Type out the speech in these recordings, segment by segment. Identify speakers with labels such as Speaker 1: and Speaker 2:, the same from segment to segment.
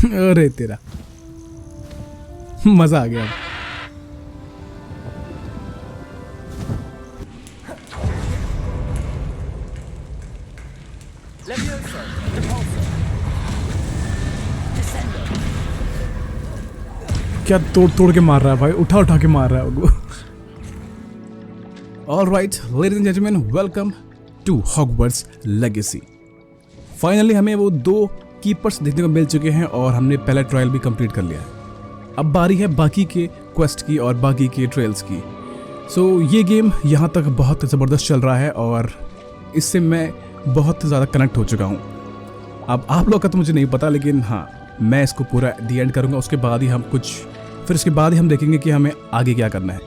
Speaker 1: अरे तेरा मजा आ गया। क्या तोड़ तोड़ के मार रहा है भाई, उठा उठा के मार रहा है वो। Alright ladies and gentleman, welcome to Hogwarts Legacy. Finally हमें वो 2 कीपर्स देखने को मिल चुके हैं और हमने पहला ट्रायल भी कंप्लीट कर लिया है। अब बारी है बाकी के क्वेस्ट की और बाकी के ट्रायल्स की। सो ये गेम यहाँ तक बहुत ज़बरदस्त चल रहा है और इससे मैं बहुत ज़्यादा कनेक्ट हो चुका हूँ। अब आप लोग का तो मुझे नहीं पता, लेकिन हाँ मैं इसको पूरा दी एंड करूँगा। उसके बाद ही हम देखेंगे कि हमें आगे क्या करना है।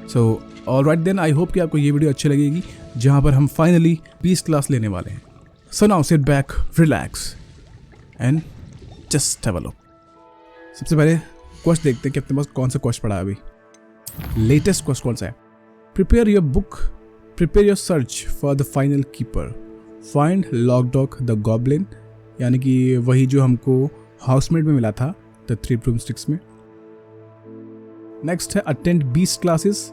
Speaker 1: So alright then, I hope कि आपको ये वीडियो अच्छी लगेगी जहाँ पर हम फाइनली 20 क्लास लेने वाले हैं। So now sit back, relax and just have a look. सबसे पहले क्वेस्ट देखते हैं कि अपने पास कौन सा क्वेस्ट पड़ा है अभी। लेटेस्ट क्वेस्ट कौन सा है? Prepare your search for the final keeper, find Lodgok the goblin, यानी कि वही जो हमको हाउसमेट में मिला था द 3 ब्रूमस्टिक्स में। नेक्स्ट है अटेंड 20 क्लासेस,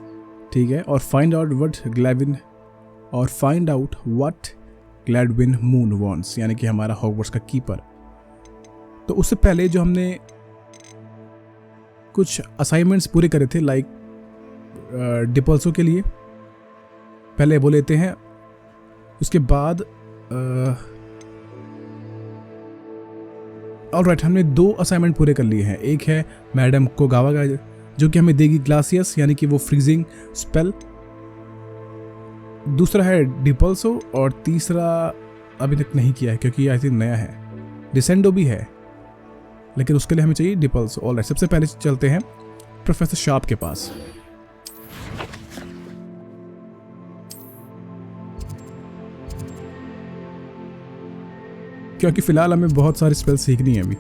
Speaker 1: ठीक है, और find out what Gladwin Moon wants, यानी कि हमारा हॉगवर्ट्स का कीपर। तो उससे पहले जो हमने कुछ असाइनमेंट्स पूरे करे थे, लाइक डिपल्सो के लिए, पहले वो लेते हैं। उसके बाद ऑलराइट, हमने 2 असाइनमेंट पूरे कर लिए हैं। एक है मैडम कोगावा का, जो कि हमें देगी ग्लासियस, यानी कि वो फ्रीजिंग स्पेल। दूसरा है डिपल्सो और तीसरा अभी तक नहीं किया है क्योंकि आई थिंक नया है। डिसेंडो भी है, लेकिन उसके लिए हमें चाहिए डिपल्सो। ऑलराइट, सबसे पहले चलते हैं प्रोफेसर शार्प के पास। क्योंकि फिलहाल हमें बहुत सारी स्पेल सीखनी है अभी।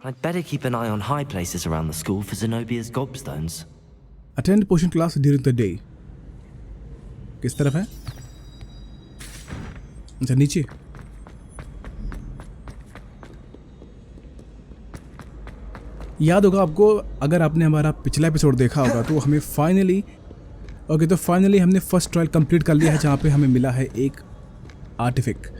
Speaker 2: I'd better keep an eye on high places around the school for Zenobia's gobstones.
Speaker 1: Attend potion class during the day. किस तरफ है? अच्छा, नीचे। याद होगा आपको, अगर आपने हमारा पिछला एपिसोड देखा होगा तो हमें फाइनली हमने फर्स्ट ट्रायल कंप्लीट कर लिया है, जहाँ पे हमें मिला है एक आर्टिफैक्ट।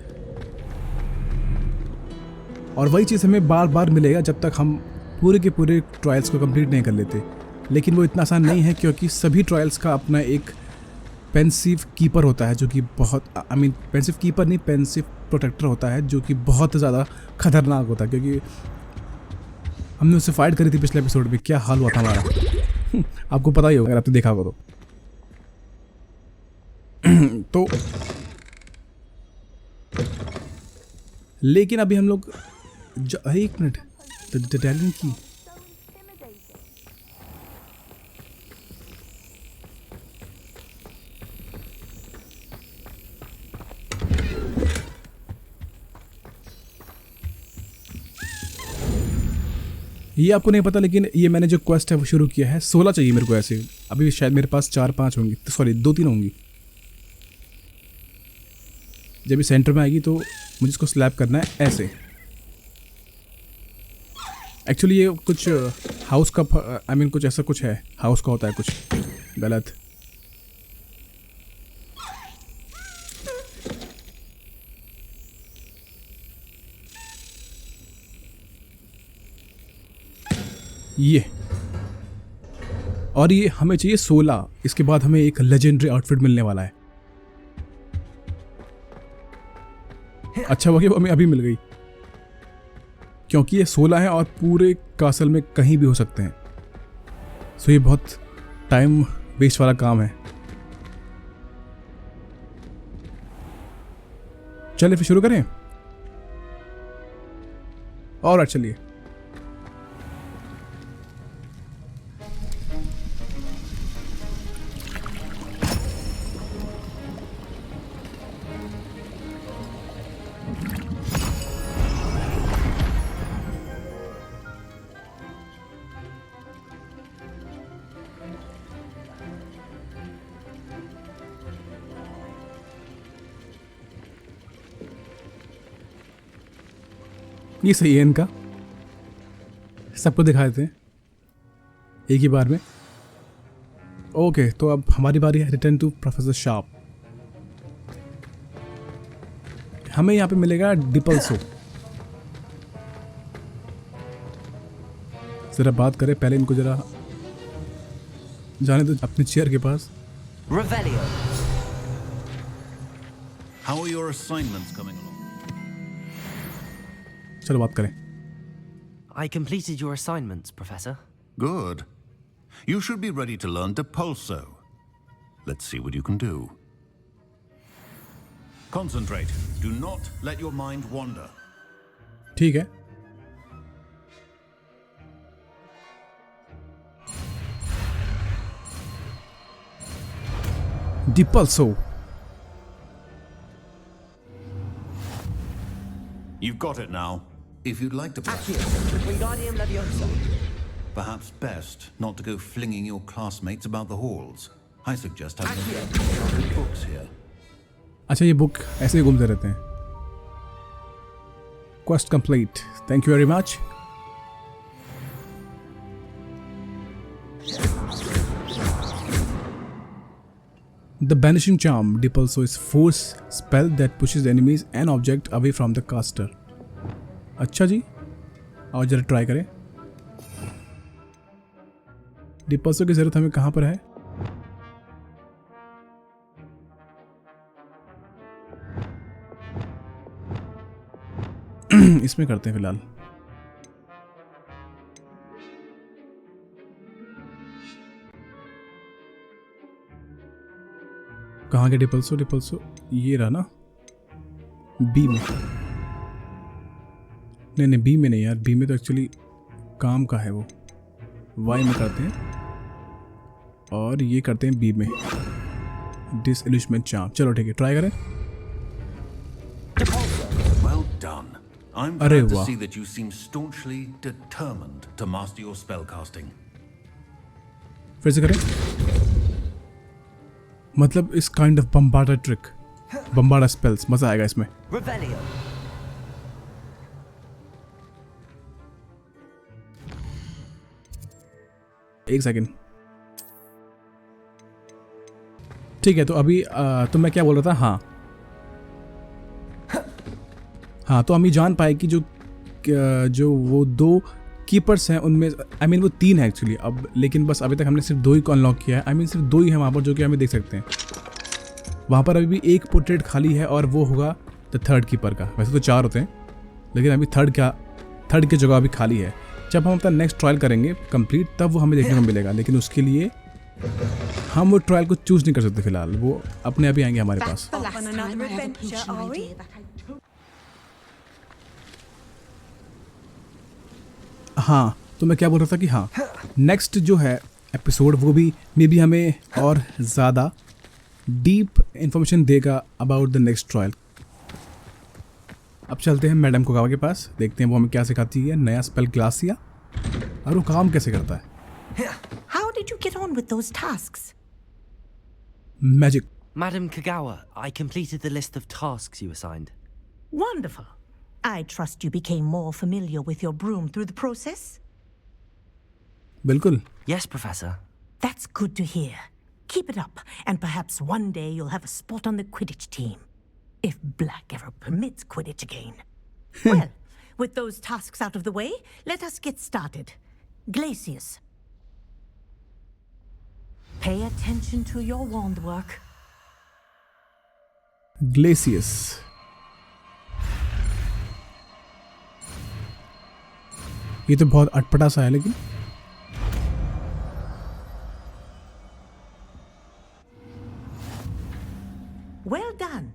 Speaker 1: और वही चीज़ हमें बार बार मिलेगा जब तक हम पूरे के पूरे ट्रायल्स को कंप्लीट नहीं कर लेते। लेकिन वो इतना आसान नहीं है, क्योंकि सभी ट्रायल्स का अपना एक पेंसिव कीपर होता है, जो कि बहुत पेंसिव कीपर नहीं, पेंसिव प्रोटेक्टर होता है, जो कि बहुत ज़्यादा खतरनाक होता है। क्योंकि हमने उससे फाइट करी थी पिछले एपिसोड में, क्या हाल हुआ था हमारा। आपको पता ही होगा अगर आपने देखा होगा तो लेकिन अभी हम लोग एक मिनट, टैलेंट की ये आपको नहीं पता, लेकिन ये मैंने जो क्वेस्ट है वो शुरू किया है। 16 चाहिए मेरे को ऐसे। अभी शायद मेरे पास 4-5 होंगी, सॉरी 2-3 होंगी। जब ये सेंटर में आएगी तो मुझे इसको स्लैप करना है ऐसे। एक्चुअली ये कुछ हाउस का कुछ ऐसा कुछ है, हाउस का होता है कुछ गलत। ये और ये हमें चाहिए 16। इसके बाद हमें एक लेजेंडरी आउटफिट मिलने वाला है। अच्छा हुआ कि वो हमें अभी मिल गई, क्योंकि ये 16 है और पूरे कासल में कहीं भी हो सकते हैं। सो ये बहुत टाइम वेस्ट वाला काम है। चलिए फिर शुरू करें। और चलिए। ये सही है इनका, सबको दिखा देते हैं एक ही बार में। ओके, तो अब हमारी बारी है रिटर्न टू प्रोफेसर शार्प। हमें यहाँ पे मिलेगा डिपल्सो। जरा बात करें, पहले इनको जरा जाने दो अपनी चेयर के पास।
Speaker 2: Revelio.
Speaker 3: How are your assignments coming along?
Speaker 1: चलो बात करें।
Speaker 2: I completed your assignments, Professor.
Speaker 3: Good. You should be ready to learn Depulso. Let's see what you can do. Concentrate. Do not let your mind wander.
Speaker 1: ठीक है। डिपल्सो।
Speaker 3: You've got it now. If you'd like to practice,
Speaker 2: Wingardium Leviosa.
Speaker 3: perhaps best not to go flinging your classmates about the halls. I suggest having a few books here.
Speaker 1: अच्छा, ये book ऐसे ही घूमते रहते हैं। Quest complete, thank you very much. The Banishing Charm Depulso is force spell that pushes enemies and object away from the caster. अच्छा जी, आओ जरा try करें। Depulso की जरूरत हमें कहाँ पर है? इसमें करते हैं फिलहाल। कहाँ गया डिपल्सो? डिपल्सो ये रहा ना, बी में। नहीं, बी में नहीं यार, बी में तो एक्चुअली काम का है वो। वाई में करते हैं और ये करते हैं बी में, डिसइल्यूशमेंट चार्म। चलो ठीक है, ट्राई करें।
Speaker 3: Well done. I'm
Speaker 1: अरे
Speaker 3: glad to
Speaker 1: वाह।
Speaker 3: see that you seem staunchly determined to master your spellcasting.
Speaker 1: फिर से करें। मतलब इस काइंड ऑफ बम्बार्डर ट्रिक, बम्बार्डर स्पेल्स, मजा आएगा इसमें।
Speaker 2: Revelio.
Speaker 1: एक सेकेंड। ठीक है, तो अभी तो मैं क्या बोल रहा था, हाँ, तो हम ये जान पाए कि जो वो दो कीपर्स हैं उनमें, आई मीन वो तीन है एक्चुअली अब, लेकिन बस अभी तक हमने सिर्फ दो ही को अनलॉक किया है। आई मीन सिर्फ दो ही है वहाँ पर जो कि हमें देख सकते हैं। वहाँ पर अभी भी एक पोर्ट्रेट खाली है और वो होगा द थर्ड कीपर का। वैसे तो चार होते हैं, लेकिन अभी थर्ड की जगह अभी खाली है। जब हम अपना नेक्स्ट ट्रायल करेंगे कंप्लीट, तब वो हमें देखने को मिलेगा, लेकिन उसके लिए हम वो ट्रायल को चूज नहीं कर सकते फिलहाल, वो अपने अभी आएंगे हमारे पास। हाँ, तो मैं क्या बोल रहा था कि हाँ, नेक्स्ट जो है एपिसोड वो भी मे बी हमें और ज़्यादा डीप इंफॉर्मेशन देगा अबाउट द नेक्स्ट ट्रायल। अब चलते हैं मैडम कोगावा के पास, देखते हैं वो हमें क्या सिखाती है, नया स्पेल ग्लासिया, और वो काम कैसे करता है।
Speaker 4: How did you get on with those tasks?
Speaker 1: Magic.
Speaker 2: Madam Kagawa, I completed the list of tasks you assigned.
Speaker 4: Wonderful. I trust you became more familiar with your broom through the process?
Speaker 1: बिल्कुल।
Speaker 2: Yes, Professor.
Speaker 4: That's good to hear. Keep it up, and perhaps one day you'll have a spot on the Quidditch team. If Black ever permits Quidditch again. Well, with those tasks out of the way, let us get started. Glacius. Pay attention to your wand work.
Speaker 1: ग्लेसियस। ये तो बहुत अटपटा सा है, लेकिन
Speaker 4: Well done.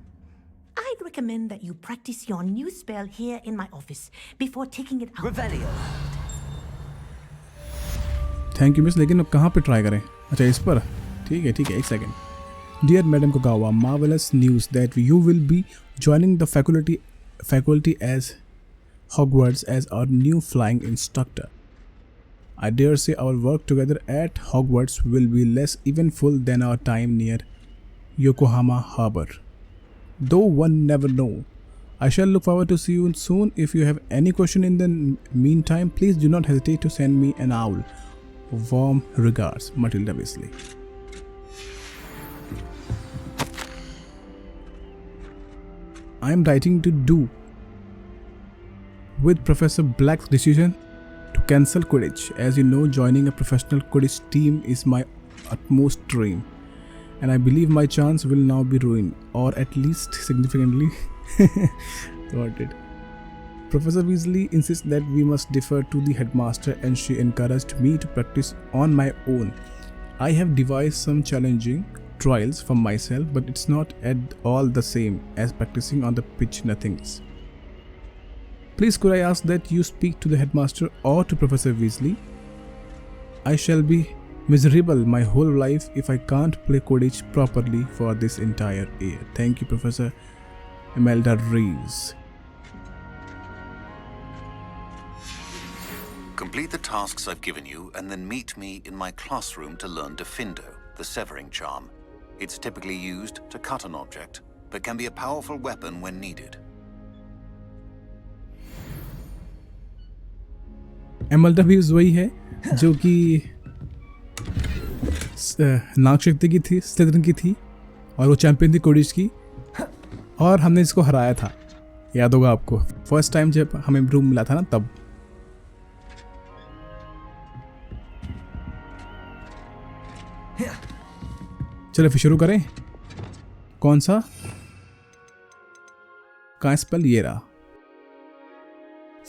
Speaker 4: I'd recommend that you practice your new spell here in my office before taking it out.
Speaker 2: Revelio.
Speaker 1: Thank you miss, लेकिन अब कहाँ पे ट्राई करें? अच्छा, इस पर। ठीक है, एक second. Dear madam Kogawa, marvellous news that you will be joining the faculty as Hogwarts as our new flying instructor. I dare say our work together at Hogwarts will be less eventful than our time near Yokohama Harbor. Though one never know I shall look forward to see you soon. If you have any question in the meantime, please do not hesitate to send me an owl. Warm regards, Matilda Weasley. I am writing to do with Professor Black's decision to cancel Quidditch. As you know, joining a professional Quidditch team is my utmost dream, and I believe my chance will now be ruined, or at least significantly thwarted. Professor Weasley insists that we must defer to the headmaster, and she encouraged me to practice on my own. I have devised some challenging trials for myself, but it's not at all the same as practicing on the pitch. Nothing is. Please could I ask that you speak to the headmaster or to Professor Weasley? I shall be miserable my whole life if I can't play Quidditch properly for this entire year. Thank you, Professor Imelda Reeves.
Speaker 3: Complete the tasks I've given you and then meet me in my classroom to learn Diffindo, the severing charm. It's typically used to cut an object, but can be a powerful weapon when needed.
Speaker 1: एमल्डा भी वही है जो कि नागशक्ति की थी, Slytherin की थी, और वो चैंपियन थी क्विडिच की, और हमने इसको हराया था। याद होगा आपको, फर्स्ट टाइम जब हमें रूम मिला था ना, तब। चलो फिर शुरू करें। कौन सा? का स्पेल ये रहा।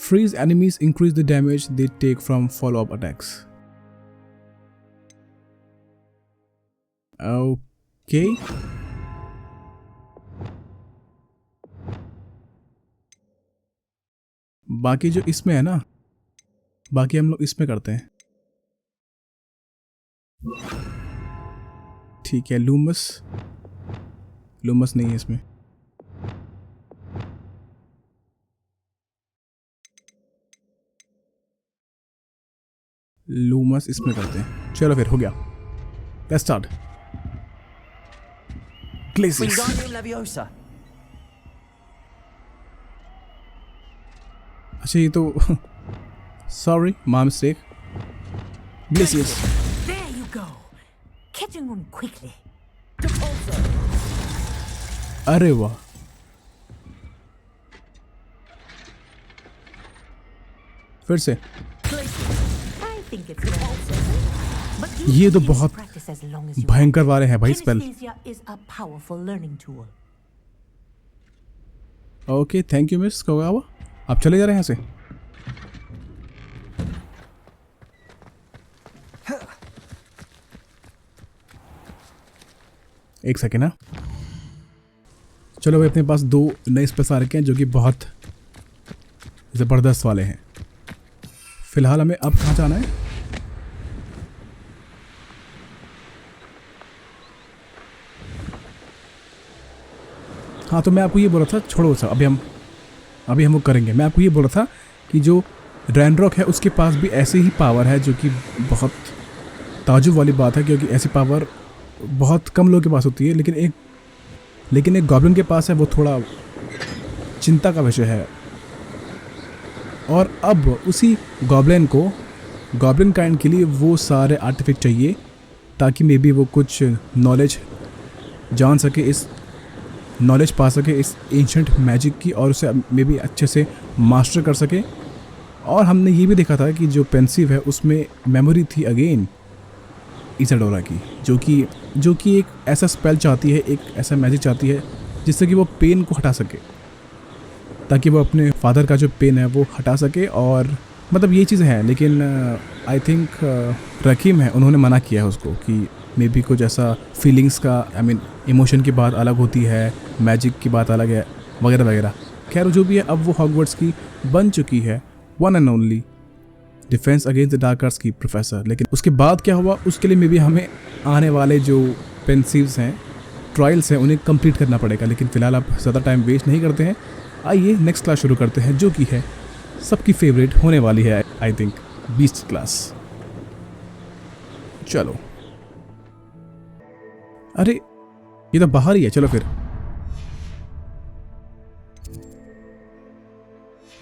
Speaker 1: Freeze enemies, increase the damage they take from follow-up attacks. Okay. बाकी जो इसमें है ना, बाकी हम लोग इसमें करते हैं। ठीक है, लूमस नहीं है इसमें। लूमस इसमें करते हैं। चलो फिर हो गया। Let's start. ग्लेसियस। अच्छा ये तो sorry, my mistake. ग्लेसियस।
Speaker 4: There you go. Catching on quickly.
Speaker 1: अरे वाह, फिर से। ये तो बहुत भयंकर वाले हैं भाई spell. Okay, thank you miss Kogawa. आप चले जा रहे हैं यहाँ से। एक सेकेंड ना, चलो भाई, अपने पास 2 नए स्पेल्स आ रखे हैं जो कि बहुत ज़बरदस्त वाले हैं। फिलहाल हमें अब कहाँ जाना है? हाँ, तो मैं आपको ये बोल रहा था, छोड़ो सा, अभी हम वो करेंगे। मैं आपको ये बोल रहा था कि जो रैनरॉक है उसके पास भी ऐसे ही पावर है, जो कि बहुत ताजुब वाली बात है, क्योंकि ऐसी पावर बहुत कम लोगों के पास होती है। लेकिन एक गॉब्लिन के पास है, वो थोड़ा चिंता का विषय है। और अब उसी गॉब्लिन काइंड के लिए वो सारे आर्टिफैक्ट चाहिए, ताकि मे बी वो कुछ नॉलेज जान सके, इस नॉलेज पा सके इस एंशंट मैजिक की, और उसे मे बी अच्छे से मास्टर कर सके। और हमने ये भी देखा था कि जो पेंसिव है उसमें मेमोरी थी अगेन इसाडोरा की, जो कि एक ऐसा स्पेल चाहती है, एक ऐसा मैजिक चाहती है जिससे कि वो पेन को हटा सके, ताकि वो अपने फादर का जो पेन है वो हटा सके। और मतलब ये चीज़ है, लेकिन आई थिंक रकीम है, उन्होंने मना किया है उसको कि मे बी कुछ ऐसा फीलिंग्स का, इमोशन की बात अलग होती है, मैजिक की बात अलग है, वगैरह वगैरह। खैर जो भी है, अब वो हॉगवर्ट्स की बन चुकी है one and only defence against the dark arts की प्रोफेसर। लेकिन उसके बाद क्या हुआ, उसके लिए मे बी हमें आने वाले जो पेंसिव्स हैं, ट्रायल्स हैं, उन्हें कंप्लीट करना पड़ेगा। लेकिन फ़िलहाल आप ज़्यादा टाइम वेस्ट नहीं करते हैं, आइए नेक्स्ट क्लास शुरू करते हैं, जो कि है सबकी फेवरेट होने वाली है, आई थिंक बीस्ट क्लास। चलो, अरे ये तो बाहर ही है। चलो फिर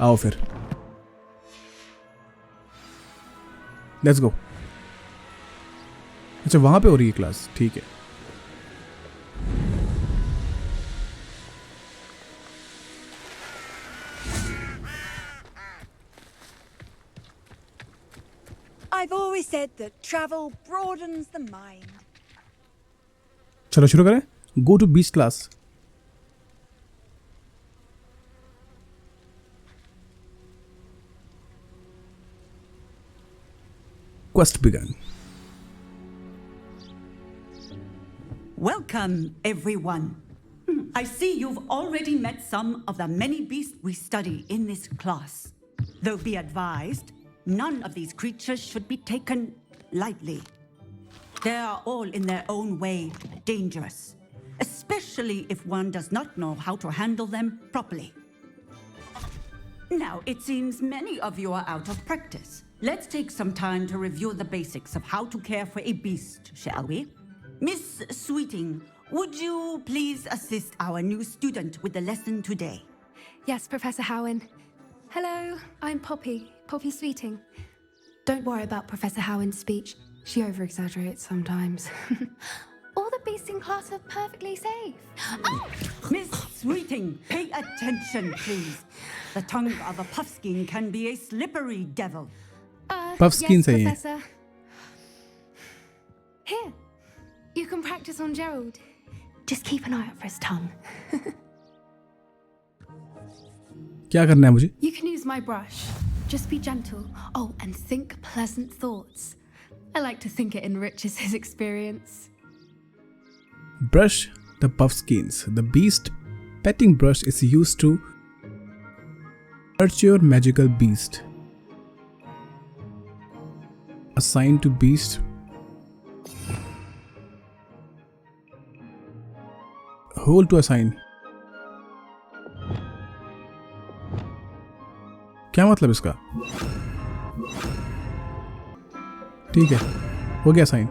Speaker 1: आओ फिर, लेट्स गो। अच्छा वहां पे हो रही है क्लास, ठीक है।
Speaker 5: I've always said that travel broadens the mind.
Speaker 1: चलो शुरू करें। Go to beach class. Quest begun.
Speaker 6: Welcome, everyone. I see you've already met some of the many beasts we study in this class. Though be advised, none of these creatures should be taken lightly. They are all in their own way dangerous, especially if one does not know how to handle them properly. Now, it seems many of you are out of practice. Let's take some time to review the basics of how to care for a beast, shall we? Miss Sweeting, would you please assist our new student with the lesson today?
Speaker 7: Yes, Professor Howen. Hello, I'm Poppy Sweeting. Don't worry about Professor Howen's speech. She over-exaggerates sometimes. All the beasts in class are perfectly safe. Oh!
Speaker 6: Miss Sweeting, pay attention, please. The tongue of a puffskein can be a slippery devil.
Speaker 1: Puffskein
Speaker 7: yes,
Speaker 1: सही है।
Speaker 7: Professor. Here, you can practice on Gerald. Just keep an eye out for his tongue.
Speaker 1: क्या करना है मुझे?
Speaker 7: You can use my brush. Just be gentle. Oh, and think pleasant thoughts. I like to think it enriches his experience.
Speaker 1: Brush the puffskins. The beast petting brush is used to nurture magical beast. Assigned to beast. Hold to assign. क्या मतलब इसका? ठीक है, हो गया sign.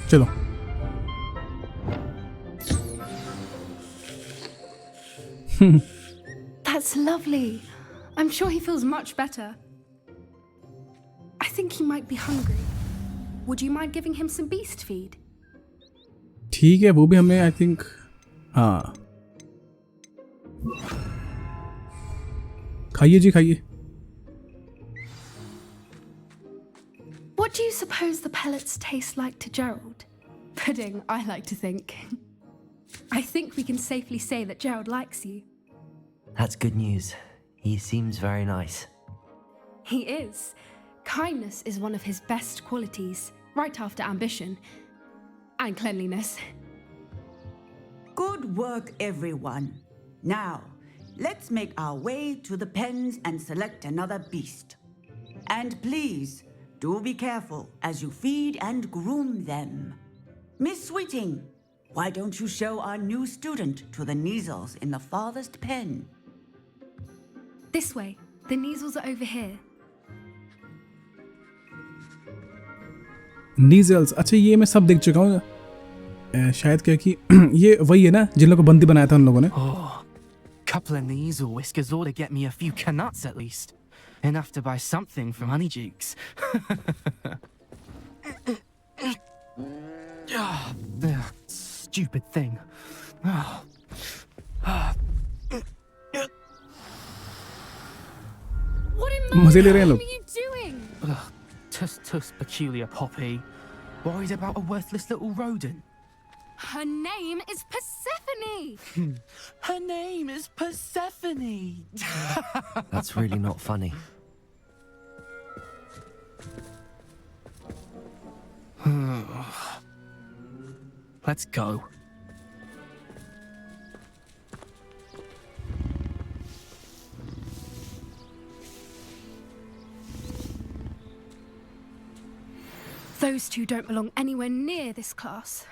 Speaker 1: चलो
Speaker 7: That's lovely. I'm sure he feels much better. I think he might be hungry. Would you mind giving him some beast feed?
Speaker 1: ठीक है, वो भी हमें आई थिंक, हाँ खाइए जी खाइए।
Speaker 7: What do you suppose the pellets taste like to Gerald? Pudding, I like to think. I think we can safely say that Gerald likes you.
Speaker 2: That's good news. He seems very nice.
Speaker 7: He is. Kindness is one of his best qualities, right after ambition and cleanliness.
Speaker 6: Good work, everyone. Now, let's make our way to the pens and select another beast. And please, do be careful as you feed and groom them. Miss Sweeting, why don't you show our new student to the Neasels in the farthest pen?
Speaker 7: This way. The Neasels are over here.
Speaker 1: नीजल्स, अच्छा ये मैं सब देख चुका हूँ। शायद क्या कि ये वही है ना जिन लोगों को बंदी बनाया था उन लोगों ने।
Speaker 8: Oh, couple of Neasel whiskers ought to get me a few canuts at least. Enough to buy something from Honeyjukes. Stupid thing.
Speaker 7: What in
Speaker 1: मजे ले
Speaker 7: Merlin
Speaker 1: रहे हैं लोग।
Speaker 7: are you doing?
Speaker 8: Tuss peculiar Poppy. Worried about a worthless little rodent.
Speaker 7: Her name is Persephone.
Speaker 8: Her name is Persephone.
Speaker 2: That's really not funny.
Speaker 8: Let's go.
Speaker 7: Those two don't belong anywhere near this class.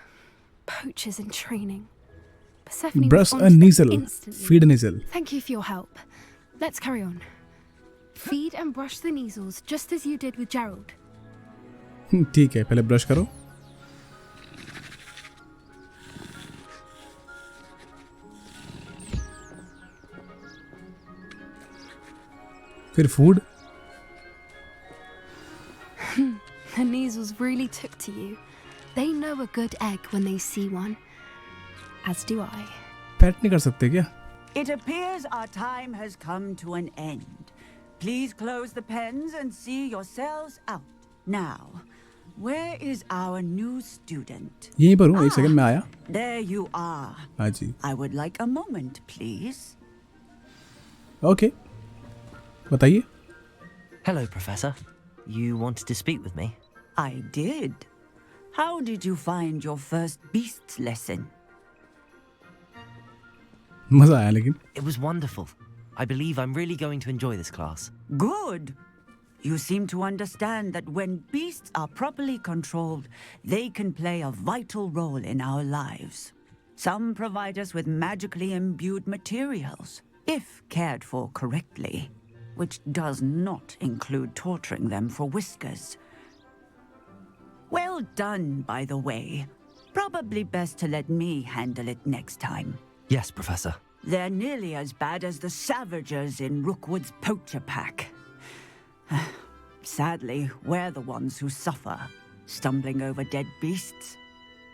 Speaker 7: Poachers in training. Persephone was
Speaker 1: Brush a
Speaker 7: onto them
Speaker 1: Neasel.
Speaker 7: instantly.
Speaker 1: Feed a Neasel.
Speaker 7: Thank you for your help. Let's carry on. Feed and brush the Neasels just as you did with Gerald.
Speaker 1: ठीक है, पहले brush करो। फिर food.
Speaker 7: The Neasels really took to you. They know a good egg when they see one. As do I.
Speaker 1: PAT नहीं कर सकते क्या?
Speaker 6: It appears our time has come to an end. Please close the pens and see yourselves out. Now, where is our new student?
Speaker 1: यहीं पर हूँ, एक second में आया।
Speaker 6: There you are.
Speaker 1: हाँ जी।
Speaker 6: I would like a moment, please.
Speaker 1: Okay. बताइए।
Speaker 2: Hello, Professor. You wanted to speak with me?
Speaker 6: I did. How did you find your first beasts lesson?
Speaker 1: मजा आया लेकिन।
Speaker 2: It was wonderful. I believe I'm really going to enjoy this class.
Speaker 6: Good. You seem to understand that when beasts are properly controlled, they can play a vital role in our lives. Some provide us with magically imbued materials, if cared for correctly, which does not include torturing them for whiskers. Well done, by the way. Probably best to let me handle it next time.
Speaker 2: Yes, Professor.
Speaker 6: They're nearly as bad as the Savagers in Rookwood's poacher pack. Sadly, we're the ones who suffer, stumbling over dead beasts.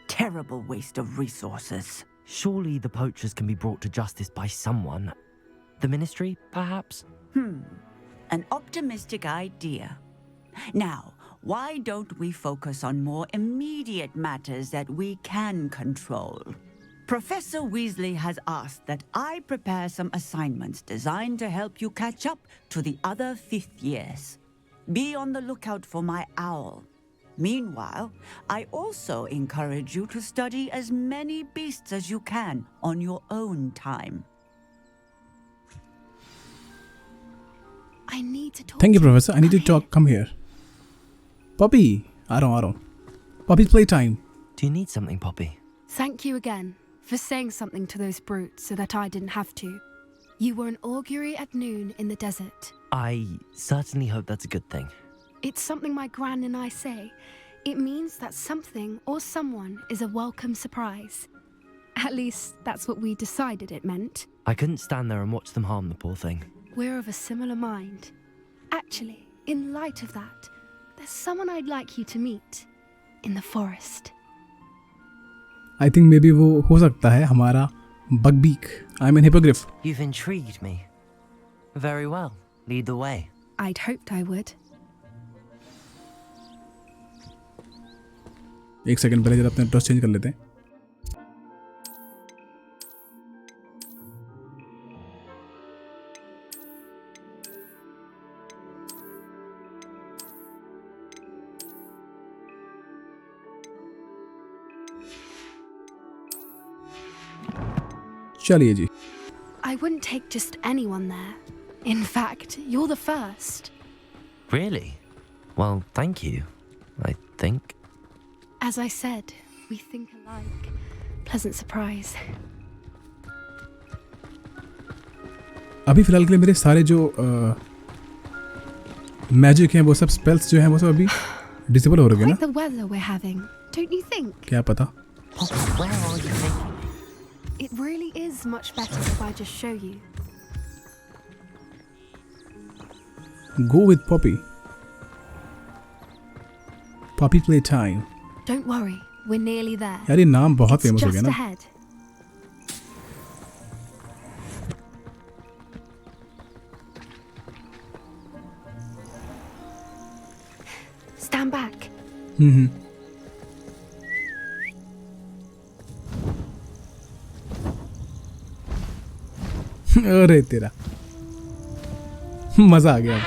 Speaker 6: Terrible waste of resources.
Speaker 2: Surely the poachers can be brought to justice by someone. The Ministry, perhaps?
Speaker 6: An optimistic idea. Now, why don't we focus on more immediate matters that we can control? Professor Weasley has asked that I prepare some assignments designed to help you catch up to the other 5th years. Be on the lookout for my owl. Meanwhile, I also encourage you to study as many beasts as you can on your own time.
Speaker 7: I need to talk.
Speaker 1: Thank you,
Speaker 7: to
Speaker 1: Professor. I need to talk. Come here. Poppy, आ रहा हूँ. Poppy's playtime.
Speaker 2: Do you need something, Poppy?
Speaker 7: Thank you again for saying something to those brutes so that I didn't have to. You were an augury at noon in the desert.
Speaker 2: I certainly hope that's a good thing.
Speaker 7: It's something my gran and I say. It means that something or someone is a welcome surprise. At least that's what we decided it meant.
Speaker 2: I couldn't stand there and watch them harm the poor thing.
Speaker 7: We're of a similar mind. Actually, in light of that, there's someone I'd like you to meet in the forest.
Speaker 1: I think maybe वो हो सकता है हमारा बगबीक। I'm an hippogriff.
Speaker 2: You've intrigued me. Very well. Lead the way.
Speaker 7: I'd hoped I would.
Speaker 1: एक second पहले जरा अपना dress change कर लेते हैं। चलिए जी।
Speaker 7: I wouldn't take just anyone there. In fact, you're the first.
Speaker 2: Really? Well, thank you. I think.
Speaker 7: As I said, we think alike. Pleasant surprise.
Speaker 1: अभी फिलहाल के लिए मेरे सारे जो मैजिक हैं वो सब स्पेल्स जो हैं वो सब अभी डिसेबल हो रहे हैं ना?
Speaker 7: Quite the weather we're having, don't you think?
Speaker 1: क्या पता?
Speaker 2: Poppy, where are you thinking?
Speaker 7: It really is much better if I just show you.
Speaker 1: Go with Poppy. Poppy playtime.
Speaker 7: Don't worry, we're nearly there.
Speaker 1: यार ये नाम बहुत
Speaker 7: It's
Speaker 1: famous हो गया
Speaker 7: just
Speaker 1: ना?
Speaker 7: ahead. Stand back.
Speaker 1: अरे तेरा मजा आ गया।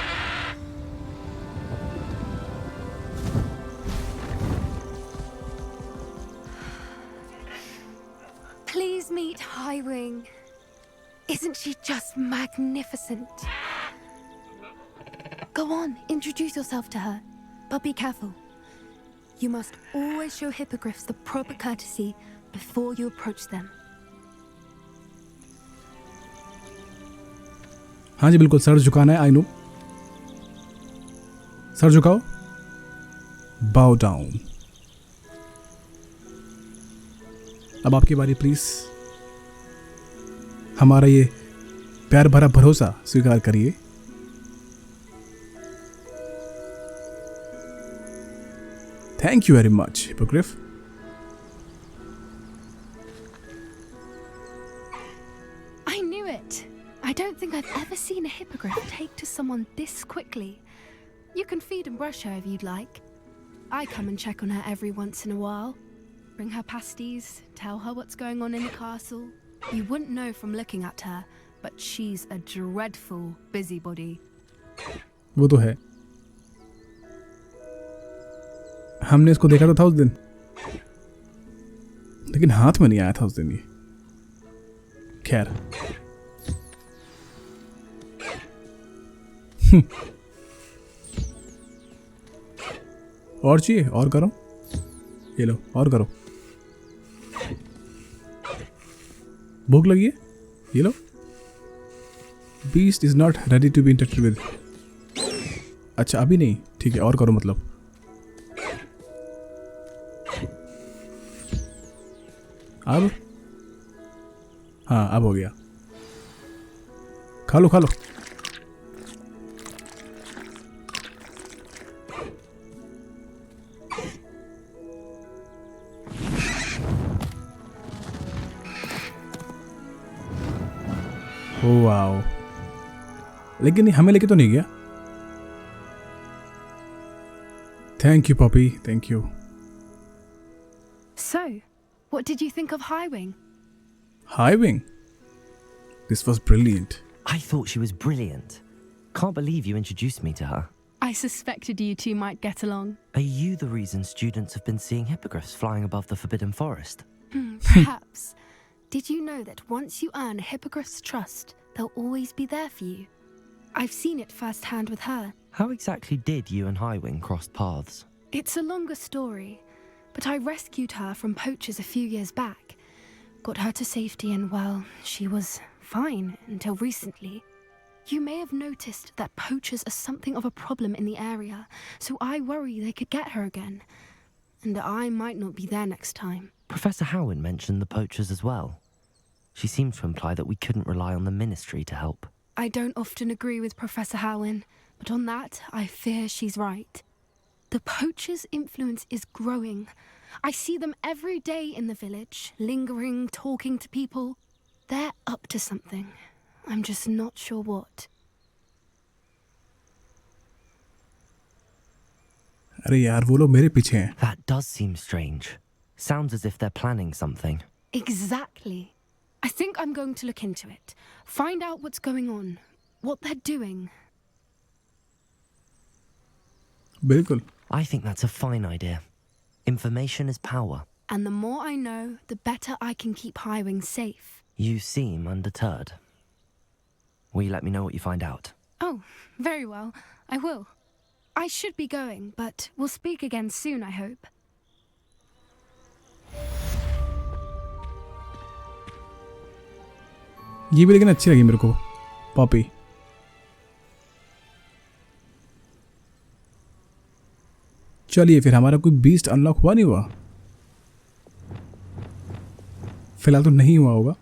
Speaker 7: Please meet HIGHWING. Isn't she just magnificent? Go on, introduce yourself to her. But be careful. You must always show hippogriffs the proper courtesy before you approach them.
Speaker 1: हाँ जी बिल्कुल, सर झुकाना है। I know, सर झुकाओ। Bow down. अब आपकी बारी, प्लीज हमारा ये प्यार भरा भरोसा स्वीकार करिए। Thank you very much hippogriff.
Speaker 7: I knew it. I don't think I've ever seen a hippogriff take to someone this quickly. You can feed and brush her if you'd like. I come and check on her every once in a while. Bring her pasties, tell her what's going on in the castle. You wouldn't know from looking at her, but she's a dreadful busybody.
Speaker 1: वो तो है, हमने इसको देखा तो था उस दिन, लेकिन हाथ में नहीं आया था उस दिन ये। खैर और चाहिए? और करो, ये लो और करो। भूख लगी है, ये लो। Beast is not ready to be interacted with. अच्छा अभी नहीं, ठीक है और करो मतलब। अब हाँ अब हो गया, खा लो खा लो। ओ वाओ, लेकिन हमें लेके तो नहीं गया। Thank you Poppy, thank you.
Speaker 7: So, what did you think of HIGHWING?
Speaker 1: HIGHWING? This was brilliant.
Speaker 2: I thought she was brilliant. Can't believe you introduced me to her.
Speaker 7: I suspected you two might get along.
Speaker 2: Are you the reason students have been seeing hippogriffs flying above the Forbidden Forest?
Speaker 7: Perhaps. Did you know that once you earn a hippogriff's trust, they'll always be there for you? I've seen it firsthand with her.
Speaker 2: How exactly did you and HIGHWING cross paths?
Speaker 7: It's a longer story, but I rescued her from poachers a few years back. Got her to safety and, well, she was fine until recently. You may have noticed that poachers are something of a problem in the area, so I worry they could get her again. And I might not be there next time.
Speaker 2: Professor Howin mentioned the poachers as well. She seemed to imply that we couldn't rely on the Ministry to help.
Speaker 7: I don't often agree with Professor Howin, but on that, I fear she's right. The poachers' influence is growing. I see them every day in the village, lingering, talking to people. They're up to something. I'm just not sure what.
Speaker 1: अरे यार वो लोग मेरे पीछे हैं।
Speaker 2: That does seem strange. Sounds as if they're planning something.
Speaker 7: Exactly. I think I'm going to look into it. Find out what's going on. What they're doing.
Speaker 1: बिल्कुल।
Speaker 2: I think that's a fine idea. Information is power.
Speaker 7: And the more I know, the better I can keep HIGHWING safe.
Speaker 2: You seem undeterred. Will you let me know what you find out?
Speaker 7: Oh, very well. I will. I should be going, but we'll speak again soon, I hope.
Speaker 1: ये भी लेकिन अच्छी लगी मेरे को Poppy. चलिए फिर, हमारा कोई बीस्ट अनलॉक हुआ नहीं हुआ? फिलहाल तो नहीं हुआ होगा।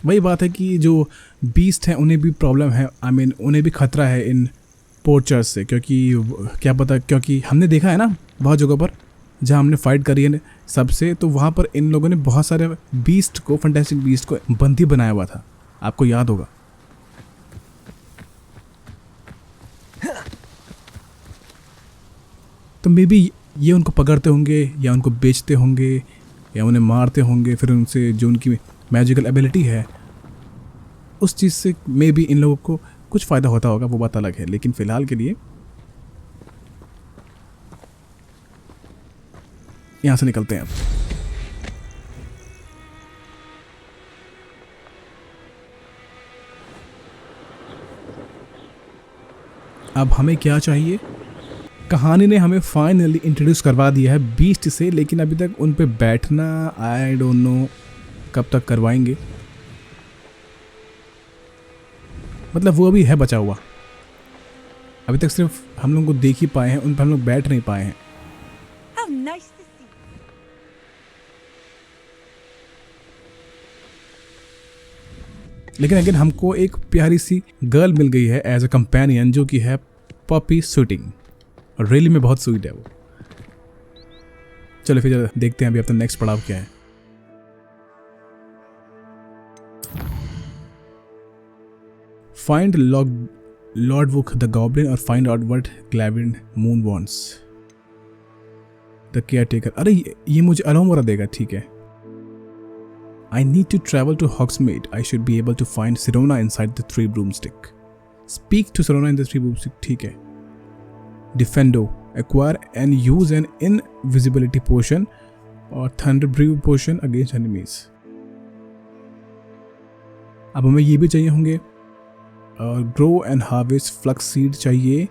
Speaker 1: वही बात है कि जो बीस्ट हैं उन्हें भी प्रॉब्लम है, आई मीन उन्हें भी खतरा है इन पोर्चर्स से, क्योंकि क्या पता, क्योंकि हमने देखा है ना बहुत जगहों पर जहाँ हमने फाइट करी है सबसे, तो वहाँ पर इन लोगों ने बहुत सारे बीस्ट को, फैंटास्टिक बीस्ट को बंदी बनाया हुआ था, आपको याद होगा। तो मे बी ये उनको पकड़ते होंगे या उनको बेचते होंगे या उन्हें मारते होंगे, फिर उनसे जो उनकी मैजिकल एबिलिटी है उस चीज़ से मे बी इन लोगों को कुछ फ़ायदा होता होगा, वो बात अलग है। लेकिन फ़िलहाल के लिए यहाँ से निकलते हैं। अब हमें क्या चाहिए? कहानी ने हमें फाइनली इंट्रोड्यूस करवा दिया है बीस्ट से, लेकिन अभी तक उन पे बैठना आई डोंट नो कब तक करवाएंगे। मतलब वो अभी है बचा हुआ, अभी तक सिर्फ हम लोग को देख ही पाए हैं, उन पर हम लोग बैठ नहीं पाए हैं।
Speaker 5: How nice to see you.
Speaker 1: लेकिन अगेन हमको एक प्यारी सी गर्ल मिल गई है एज अ कंपेनियन, जो कि है पॉपी स्वीटिंग, और रियली में बहुत स्वीट है वो। चलो फिर देखते हैं अभी अपना नेक्स्ट पड़ाव क्या है। Find Lodgok the goblin और find out what Gladwin Moon wants the caretaker. अरे ये मुझे अलोमोरा देगा, ठीक है। I need to travel to Hogsmeade. I should be able to find Sirona inside the Three Broomstick. Speak to Sirona in the Three Broomstick. ठीक है. Defendo. Acquire and use an invisibility potion or Thunder Brew potion against enemies. अब हमें ये भी चाहिए होंगे, और Grow and Harvest Flux Seed चाहिए,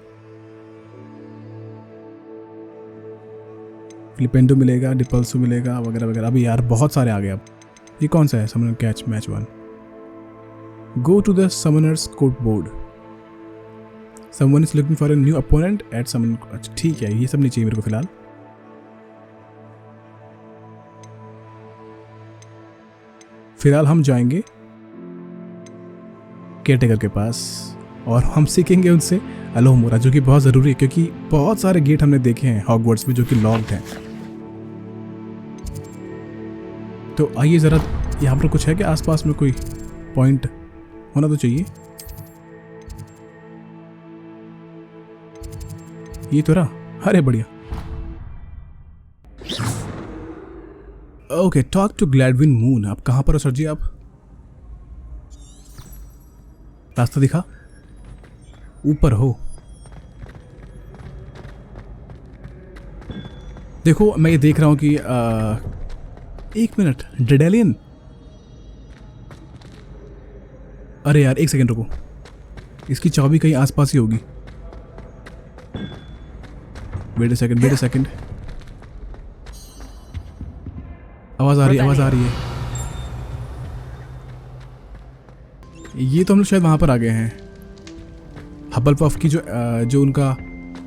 Speaker 1: Flipendo मिलेगा, Dipulso मिलेगा, वगैरह वगैरह। अभी यार बहुत सारे आ गए। अब ये कौन सा है? Summoner catch match 1। Go to the summoners court board. Someone is looking for a new opponent at summon. अच्छा ठीक है, ये सब नहीं चाहिए मेरे को फिलहाल। फिलहाल हम जाएंगे केयरटेकर के पास और हम सीखेंगे उनसे अलोमोरा, जो कि बहुत ज़रूरी है क्योंकि बहुत सारे गेट हमने देखे हैं हॉगवर्ट्स में जो कि लॉक्ड हैं। तो आइए ज़रा, यहाँ पर कुछ है कि आसपास में कोई पॉइंट होना तो चाहिए। ये तो रहा, अरे बढ़िया। Okay, talk to Gladwin Moon. आप कहाँ पर हो सर जी? आप रास्ता दिखा, ऊपर हो। देखो मैं ये देख रहा हूँ कि एक मिनट, डेडेलियन। अरे यार एक सेकंड रुको, इसकी चाबी कहीं आसपास ही होगी। Wait a second. आवाज आ रही है। ये तो हम लोग शायद वहां पर आ गए हैं। हबलपफ की जो उनका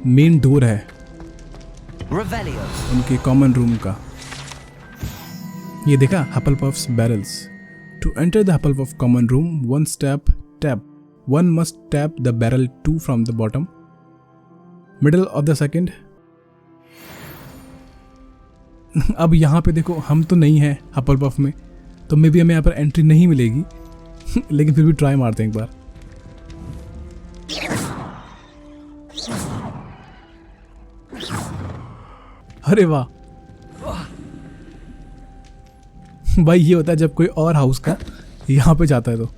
Speaker 1: मेन डोर है, उनके कॉमन रूम का। ये देखा, Hufflepuff's barrels. To enter the Hufflepuff common room, one must tap the barrel 2 from the bottom middle of the second। अब यहाँ पे देखो, हम तो नहीं है हफलपफ में, तो मे बी हमें यहाँ पर एंट्री नहीं मिलेगी लेकिन फिर भी ट्राई मारते हैं एक बार। अरे वाह भाई, ये होता है जब कोई और हाउस का यहाँ पे जाता है तो।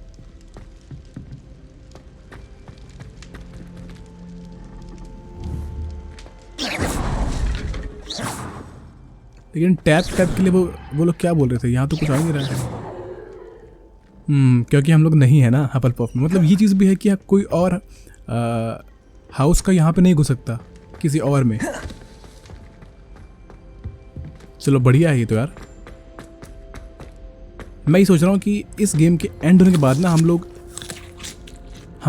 Speaker 1: लेकिन टैप के लिए वो लोग क्या बोल रहे थे? यहाँ तो कुछ आ नहीं रहा है। क्योंकि हम लोग नहीं है ना हफलपफ में। मतलब ये चीज़ भी है कि कोई और हाउस का यहाँ पे नहीं घुस सकता, किसी और में। चलो बढ़िया है ये तो यार। मैं ये सोच रहा हूँ कि इस गेम के एंड होने के बाद ना हम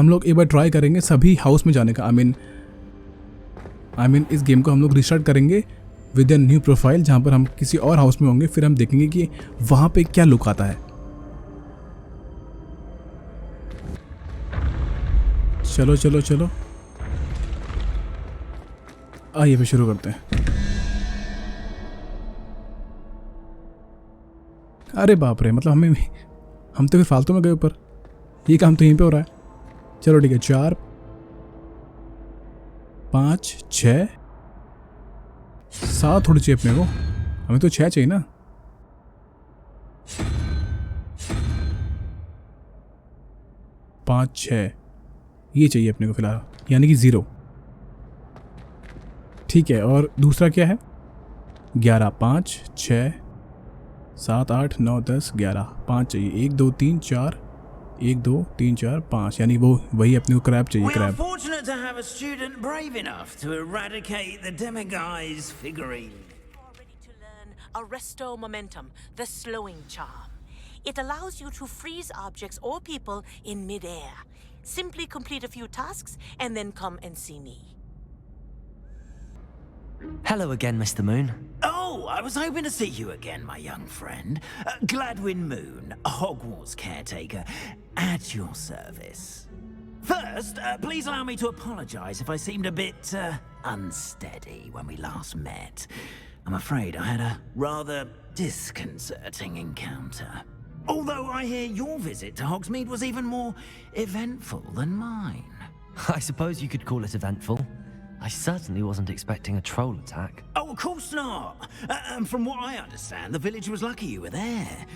Speaker 1: लोग एक बार ट्राई करेंगे सभी हाउस में जाने का। आई मीन इस गेम को हम लोग रिस्टार्ट करेंगे विद अ न्यू प्रोफाइल, जहाँ पर हम किसी और हाउस में होंगे। फिर हम देखेंगे कि वहाँ पे क्या लुक आता है। चलो चलो चलो, आइए फिर शुरू करते हैं। अरे बाप रे, मतलब हम तो फिर फालतू में गए ऊपर। ये काम तो यहीं पे हो रहा है। चलो ठीक है, 4 5 6 7 थोड़ी चाहिए अपने को। हमें तो 6 चाहिए ना। पाँच 6 ये चाहिए अपने को फिलहाल, यानी कि 0। ठीक है, और दूसरा क्या है? 11 5 6 7 8 9 10 11 5 चाहिए। 1 2 3 4 1 2 3 4 5, यानी वही अपने को क्रैब चाहिए। Crab.
Speaker 9: Fortunate to have a student brave enough to eradicate the demiguise figurine.
Speaker 4: You're ready to learn Arresto Momentum, the slowing charm. It allows you to freeze objects or people in mid-air. Simply complete a few tasks and then come and see me.
Speaker 2: Hello again, Mr. Moon.
Speaker 9: Oh, I was hoping to see you again, my young friend. Gladwin Moon, Hogwarts caretaker, at your service. First, please allow me to apologize if I seemed a bit unsteady when we last met. I'm afraid I had a rather disconcerting encounter. Although I hear your visit to Hogsmeade was even more eventful than mine.
Speaker 2: I suppose you could call it eventful. I certainly wasn't expecting a troll attack.
Speaker 9: Oh, of course not. And from what I understand, the village was lucky you were there.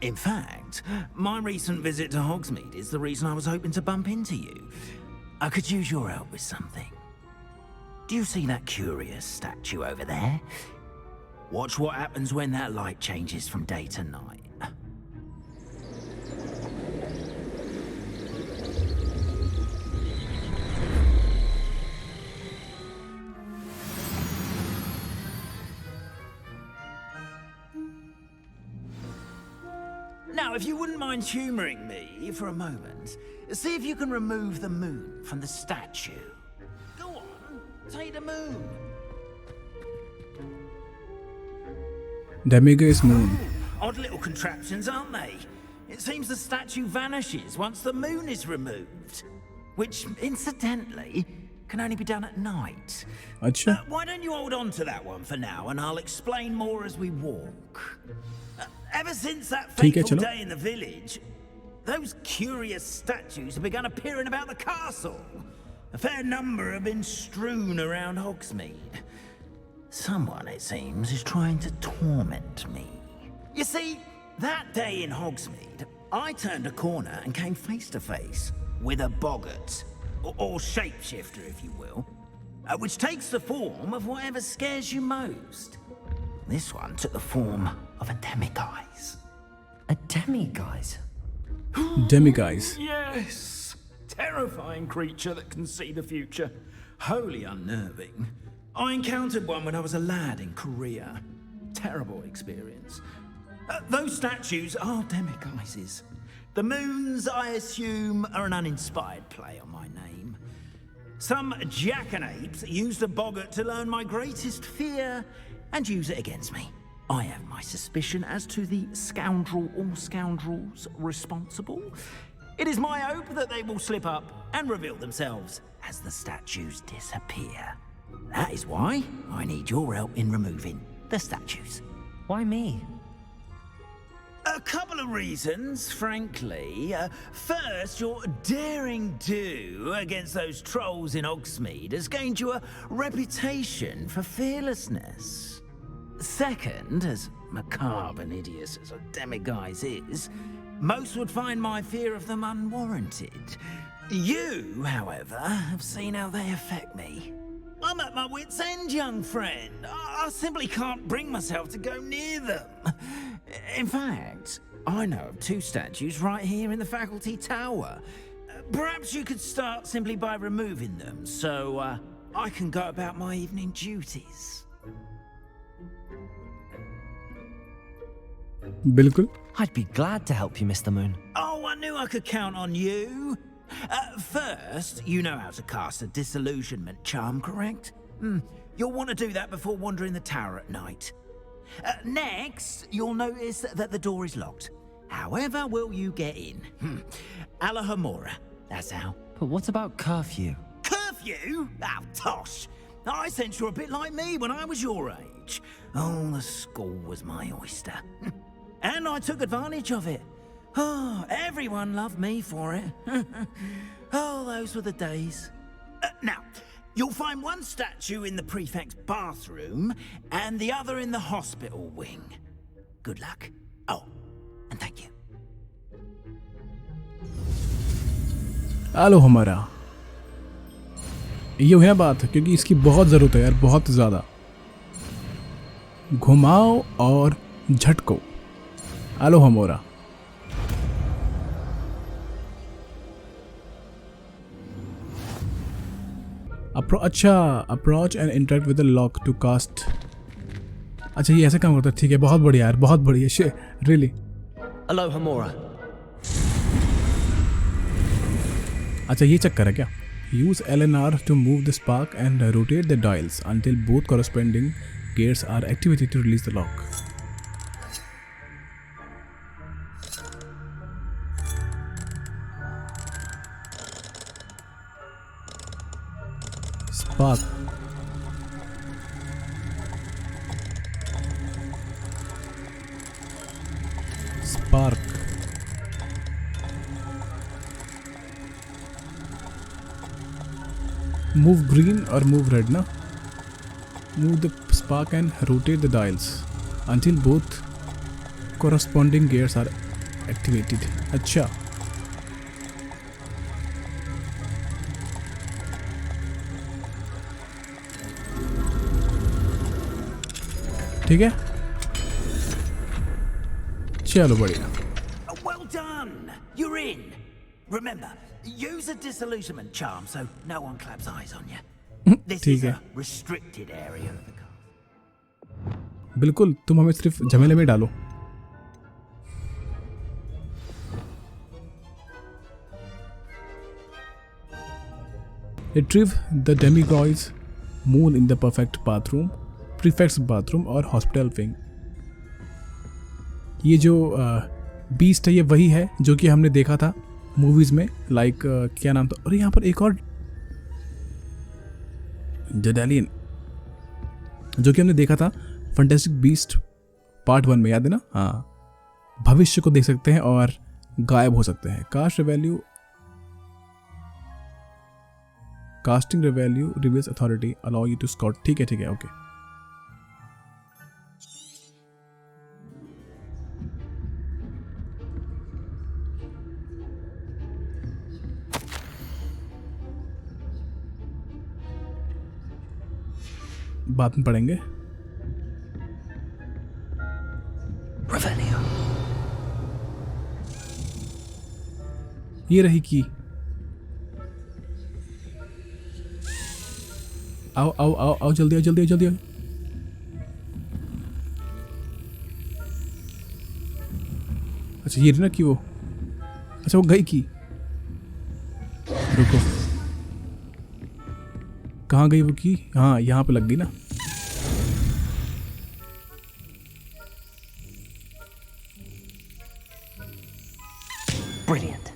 Speaker 9: In fact, my recent visit to Hogsmeade is the reason I was hoping to bump into you. I could use your help with something. Do you see that curious statue over there? Watch what happens when that light changes from day to night. Now, if you wouldn't mind humoring me for a moment, see if you can remove the moon from the statue. Go on, take the moon.
Speaker 1: Demigus moon.
Speaker 9: Odd little contraptions, aren't they? It seems the statue vanishes once the moon is removed, which, incidentally, can only be done at night.
Speaker 1: Acha.
Speaker 9: Why don't you hold on to that one for now, and I'll explain more as we walk. Ever since that fateful day in the village, those curious statues have begun appearing about the castle. A fair number have been strewn around Hogsmeade. Someone, it seems, is trying to torment me. You see, that day in Hogsmeade, I turned a corner and came face to face with a boggart, or shapeshifter, if you will, which takes the form of whatever scares you most. This one took the form of a demiguise.
Speaker 2: A demiguise?
Speaker 1: Demiguise.
Speaker 9: Yes! Terrifying creature that can see the future. Wholly unnerving. I encountered one when I was a lad in Korea. Terrible experience. Those statues are demiguises. The moons, I assume, are an uninspired play on my name. Some jackanapes used a boggart to learn my greatest fear and use it against me. I have my suspicion as to the scoundrel or scoundrels responsible. It is my hope that they will slip up and reveal themselves as the statues disappear. That is why I need your help in removing the statues.
Speaker 2: Why me?
Speaker 9: A couple of reasons, frankly. First, your daring do against those trolls in Hogsmeade has gained you a reputation for fearlessness. Second, as macabre and hideous as a demiguise is, most would find my fear of them unwarranted. You, however, have seen how they affect me. I'm at my wit's end, young friend. I simply can't bring myself to go near them. In fact, I know of two statues right here in the faculty tower. Perhaps you could start simply by removing them, so I can go about my evening duties.
Speaker 1: बिल्कुल.
Speaker 2: I'd be glad to help you, Mr. Moon.
Speaker 9: Oh, I knew I could count on you. First, you know how to cast a disillusionment charm, correct? You'll want to do that before wandering the tower at night. Next, you'll notice that the door is locked. However will you get in? Alahomora, that's how.
Speaker 2: But what about curfew?
Speaker 9: Curfew? Oh, tosh. I sense you're a bit like me when I was your age. Oh, the school was my oyster. And I took advantage of it. Oh, everyone loved me for it. Oh, those were the days. Now, you'll find one statue in the prefect's bathroom and the other in the hospital wing. Good luck. Oh, and thank you.
Speaker 1: आलो हमारा ये है बात, क्योंकि इसकी बहुत ज़रूरत है यार, बहुत ज़्यादा. घुमाओ और झटको. आलो हमारा. अच्छा, approach and interact with the lock to cast. अच्छा, ये ऐसे काम करता है. ठीक है, बहुत बढ़िया यार, बहुत बढ़िया. शे रियली.
Speaker 2: Alohomora.
Speaker 1: अच्छा, ये चक्कर है क्या? Use L and R to move the spark and rotate the dials until both corresponding gears are activated to release the lock. Spark. Spark. Move green or move red ना? Move the spark and rotate the dials until both corresponding gears are activated. अच्छा ठीक है, चलो बढ़िया.
Speaker 9: Well done! You're in! Remember, use a disillusionment charm so no one claps eyes on you. This
Speaker 1: ठीक
Speaker 9: is
Speaker 1: है.
Speaker 9: a restricted area of the car.
Speaker 1: बिल्कुल, तुम हमें सिर्फ झमेले में डालो. Retrieve the demigods moon in the prefect's bathroom और हॉस्पिटल विंग. ये जो बीस्ट है ये वही है जो कि हमने देखा था मूवीज में. लाइक क्या नाम था, और यहाँ पर एक और डेडालियन जो कि हमने देखा था फैंटास्टिक बीस्ट पार्ट 1 में, याद है ना? हाँ, भविष्य को देख सकते हैं और गायब हो सकते हैं. Casting value reveals authority allow you to scout. ठीक है, ओके. बाद में पढ़ेंगे. ये रही की. आओ जल्दी आओ. अच्छा ये रही ना की वो. अच्छा वो गई की. रुको, कहाँ गई वो की? हाँ यहाँ पे लग गई ना.
Speaker 2: Brilliant.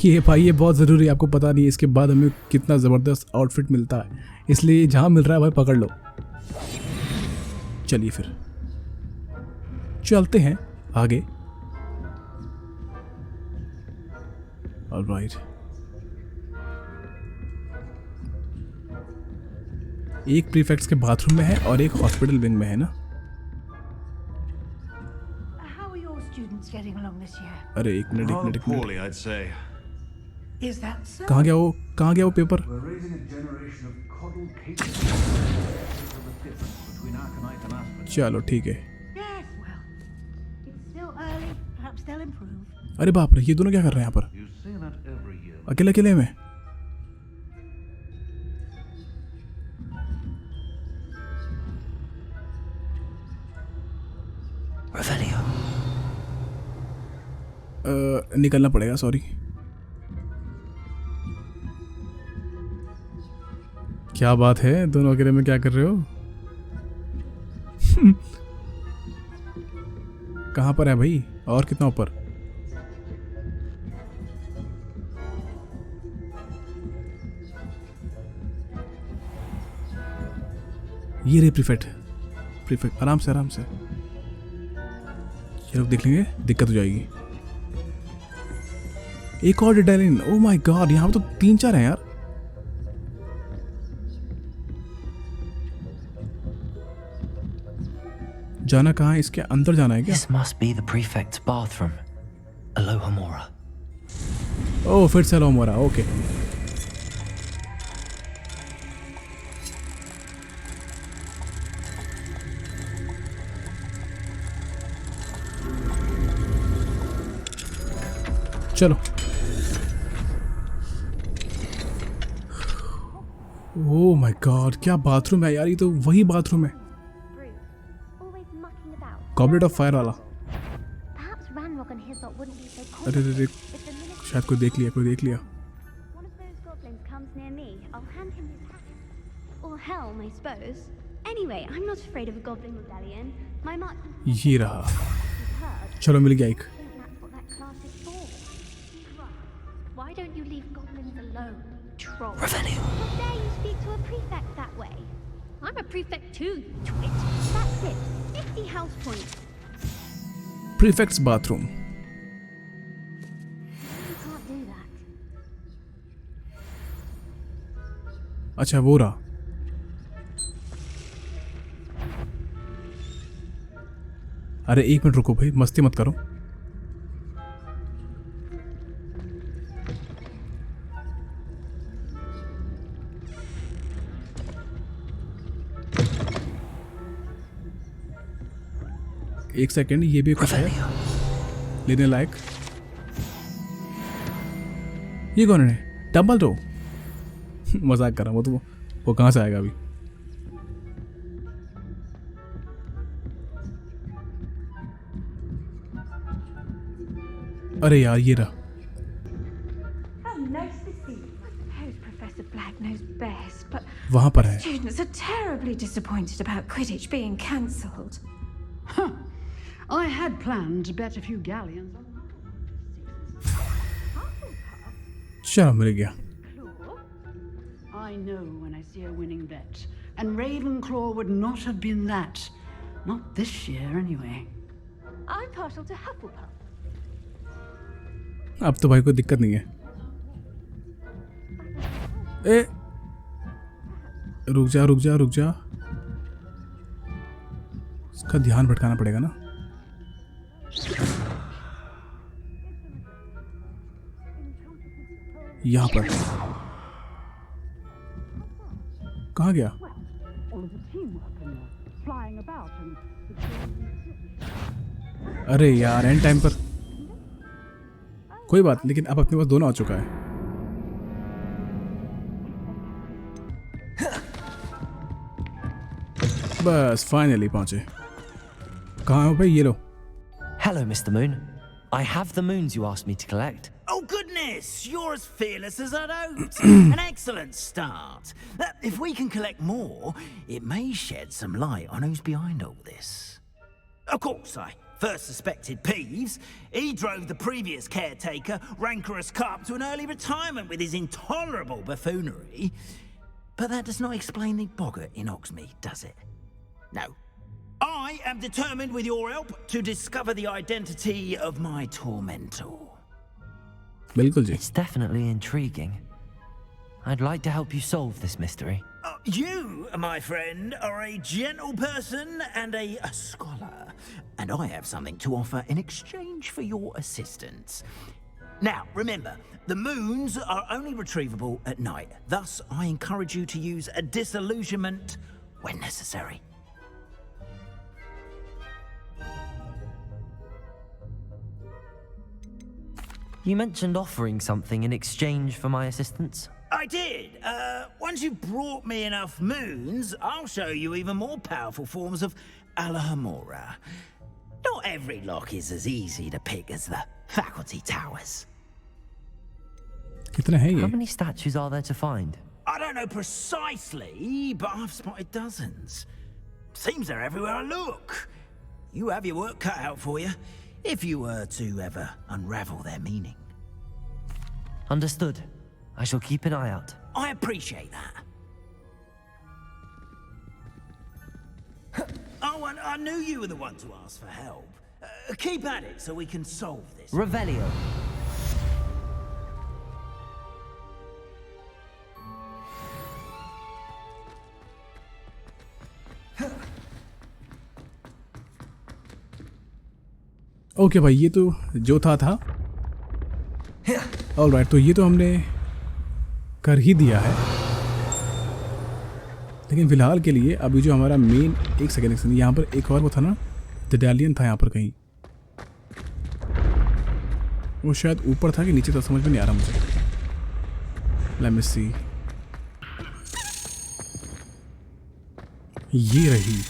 Speaker 1: ये भाई ये बहुत ज़रूरी है, आपको पता नहीं है इसके बाद हमें कितना ज़बरदस्त आउटफिट मिलता है, इसलिए जहाँ मिल रहा है भाई पकड़ लो. चलिए फिर चलते हैं आगे. ऑलराइट. एक प्रीफेक्ट्स के बाथरूम में है और एक हॉस्पिटल विंग में है ना.
Speaker 10: How are your students getting along this year?
Speaker 1: अरे एक minute.
Speaker 11: Poorly, I'd say.
Speaker 10: Is that so?
Speaker 1: कहाँ गया वो paper?
Speaker 11: We're raising a generation of coddled cases. The difference between Arcanite and Aspen.
Speaker 1: चलो ठीक है.
Speaker 10: Yes, well, it's still early. Perhaps they'll improve.
Speaker 1: अरे बाप रे, ये दोनों क्या कर रहे हैं यहाँ पर
Speaker 11: You say that every year.
Speaker 1: अकेले में? निकलना पड़ेगा, सॉरी. क्या बात है, दोनों अकेले में क्या कर रहे हो? कहाँ पर है भाई, और कितना ऊपर? ये रे प्रीफेक्ट आराम से ये लोग देख लेंगे, दिक्कत हो जाएगी. एक और डेडालियन. ओह माय गॉड, यहाँ तो 3-4 हैं यार. जाना कहाँ है? इसके अंदर जाना है क्या?
Speaker 2: This must be the prefect's bathroom. Alohomora.
Speaker 1: ओह फिर से अलोमोरा. ओके. चलो. ओह माय गॉड, क्या बाथरूम है यार, ये तो वही बाथरूम है गॉबलेट ऑफ फायर वाला. अरे शायद कोई देख लिया.
Speaker 12: helm, I suppose. Anyway, I'm not afraid of a goblin rebellion. My mark.
Speaker 1: ये रहा, चलो मिल गया एक.
Speaker 12: That's what that class is for. Why don't you leave goblins alone, troll?
Speaker 2: Revelio.
Speaker 12: How dare you speak to a prefect that way? I'm a prefect too, you twit. That's it. 50 house points.
Speaker 1: Prefect's bathroom.
Speaker 12: You can't do that.
Speaker 1: अच्छा वो रहा. अरे 1 minute रुको भाई, मस्ती मत करो. एक सेकेंड, ये भी कुछ है लेने लायक. ये कौन है? डम्बलडोर. मजाक कर रहा हूँ, वो कहाँ से आएगा अभी? अरे यार ये रहा.
Speaker 13: How nice to see you. I suppose Professor Black knows best, but
Speaker 1: वहाँ पर है.
Speaker 13: students are terribly disappointed about Quidditch being cancelled.
Speaker 14: Huh. I had planned to bet a few galleons.
Speaker 1: चलो मिल गया.
Speaker 14: I know when I see a winning bet, and Ravenclaw would not have been that. Not this year, anyway.
Speaker 12: I'm partial to Hufflepuff.
Speaker 1: अब तो भाई कोई दिक्कत नहीं है. ए रुक जा रुक जा रुक जा, इसका ध्यान भटकाना पड़ेगा ना. यहाँ पर कहाँ गया? अरे यार एंड टाइम पर. कोई बात, लेकिन अब अपने पास दोनों आ चुका है. बस फाइनली पहुंचे. कहाँ हो भाई? ये लो.
Speaker 2: Hello, Mr. Moon. I have the moons you asked me to collect.
Speaker 9: Oh, goodness! You're as fearless as I'd hoped. An excellent start. If we can collect more, it may shed some light on who's behind all this. Of course, I first suspected Peeves. He drove the previous caretaker, Rancorous Carp, to an early retirement with his intolerable buffoonery. But that does not explain the boggart in Hogsmeade, does it? No. I am determined, with your help, to discover the identity of my tormentor.
Speaker 1: बिल्कुल जी.
Speaker 2: It's definitely intriguing. I'd like to help you solve this mystery.
Speaker 9: You, my friend, are a gentle person and a scholar, and I have something to offer in exchange for your assistance. Now, remember, the moons are only retrievable at night. Thus, I encourage you to use a disillusionment when necessary.
Speaker 2: You mentioned offering something in exchange for my assistance.
Speaker 9: I did. Once you've brought me enough moons, I'll show you even more powerful forms of Alohomora. Not every lock is as easy to pick as the faculty towers.
Speaker 1: कितने हैं ये?
Speaker 2: How many statues are there to find?
Speaker 9: I don't know precisely, but I've spotted dozens. Seems they're everywhere I look. You have your work cut out for you, if you were to ever unravel their meaning.
Speaker 2: Understood. I shall keep an eye out.
Speaker 9: I appreciate that. Oh, and I knew you were the one to ask for help. Keep at it so we can solve this.
Speaker 2: Revelio.
Speaker 1: Okay भाई, ये तो जो था. Alright, तो ये तो हमने कर ही दिया है. लेकिन फिलहाल के लिए अभी जो हमारा मेन, एक सेकेंड, यहाँ पर एक और वो था ना, डेडालियन था यहाँ पर कहीं. वो शायद ऊपर था कि नीचे था, समझ में नहीं आ रहा मुझे. लेट मी सी. ये रही.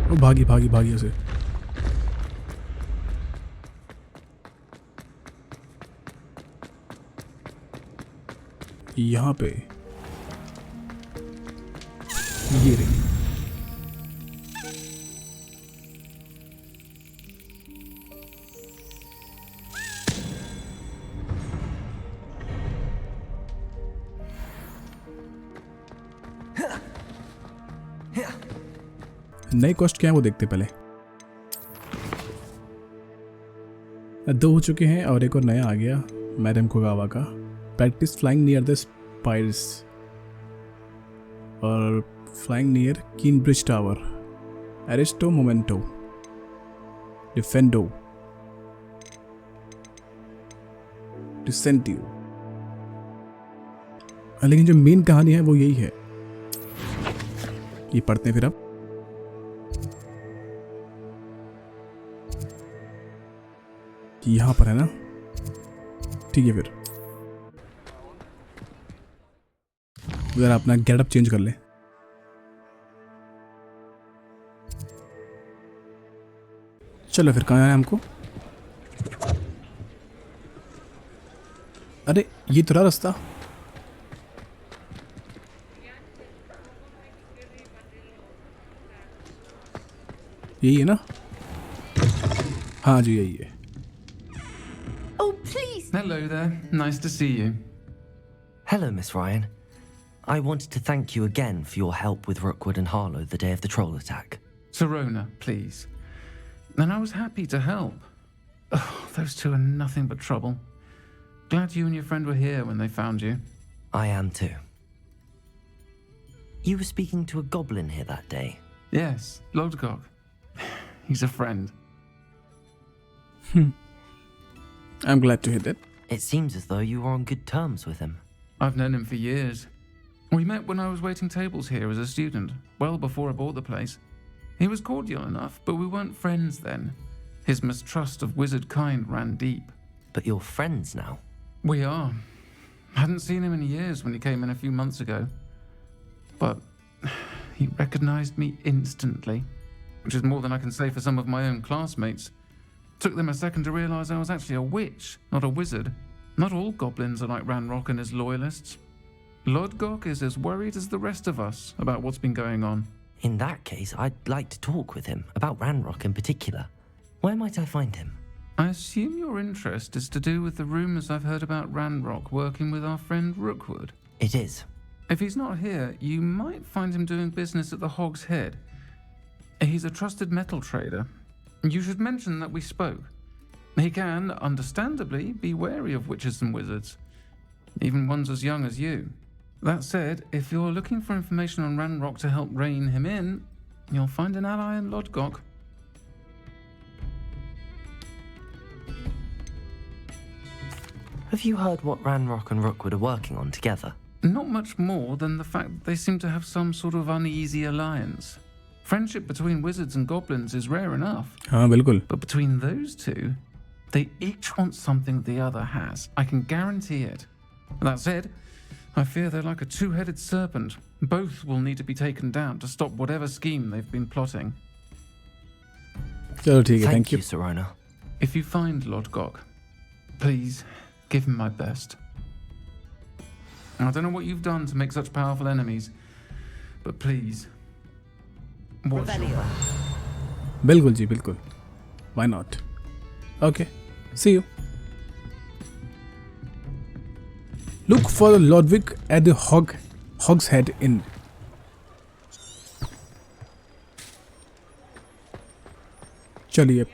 Speaker 1: वो भागी उसे. यहाँ पे ये रही। नए कॉस्ट क्या है वो देखते पहले। 2 हो चुके हैं और एक और नया आ गया, मैडम कोगावा का। प्रैक्टिस फ्लाइंग नियर द स्पाइर्स और फ्लाइंग नियर कीन ब्रिज टावर, एरिस्टो मोमेंटो, डिफेंडो, डिसेंटिव। लेकिन जो मेन कहानी है वो यही है। ये पढ़ते हैं फिर अब। यहाँ पर है ना, ठीक है। फिर जरा अपना गेटअप चेंज कर ले। चलो फिर कहाँ है हमको? अरे ये तो रहा रास्ता। यही है ना? हाँ जी यही है।
Speaker 15: Hello there. Nice to see you.
Speaker 2: Hello, Miss Ryan. I wanted to thank you again for your help with Rookwood and Harlow the day of the troll attack.
Speaker 15: Serona, please. And I was happy to help. Oh, those two are nothing but trouble. Glad you and your friend were here when they found you.
Speaker 2: I am too. You were speaking to a goblin here that day.
Speaker 15: Yes, Lodgok. He's a friend.
Speaker 1: I'm glad to hear that.
Speaker 2: It seems as though you were on good terms with him.
Speaker 15: I've known him for years. We met when I was waiting tables here as a student, well before I bought the place. He was cordial enough, but we weren't friends then. His mistrust of wizard kind ran deep.
Speaker 2: But you're friends now?
Speaker 15: We are. Hadn't seen him in years when he came in a few months ago. But he recognized me instantly, which is more than I can say for some of my own classmates. Took them a second to realize I was actually a witch, not a wizard. Not all goblins are like Ranrock and his loyalists. Lodgok is as worried as the rest of us about what's been going on.
Speaker 2: In that case, I'd like to talk with him, about Ranrock in particular. Where might I find him?
Speaker 15: I assume your interest is to do with the rumors I've heard about Ranrock working with our friend Rookwood.
Speaker 2: It is.
Speaker 15: If he's not here, you might find him doing business at the Hog's Head. He's a trusted metal trader. You should mention that we spoke. He can, understandably, be wary of witches and wizards, even ones as young as you. That said, if you're looking for information on Ranrock to help rein him in, you'll find an ally in Lodgok.
Speaker 2: Have you heard what Ranrock and Rookwood are working on together?
Speaker 15: Not much more than the fact that they seem to have some sort of uneasy alliance. Friendship between wizards and goblins is rare enough.
Speaker 1: हाँ बिल्कुल.
Speaker 15: But between those two, they each want something the other has. I can guarantee it. That said, I fear they're like a two-headed serpent. Both will need to be taken down to stop whatever scheme they've been plotting.
Speaker 1: चलो ठीक है.
Speaker 2: Thank you,
Speaker 15: Serona. If you find Lodgok, please give him my best. I don't know what you've done to make such powerful enemies, but please.
Speaker 1: बिल्कुल जी बिल्कुल. Why not? Okay. See you. Look for Lodvik at the Hog's Head Inn. चलिए.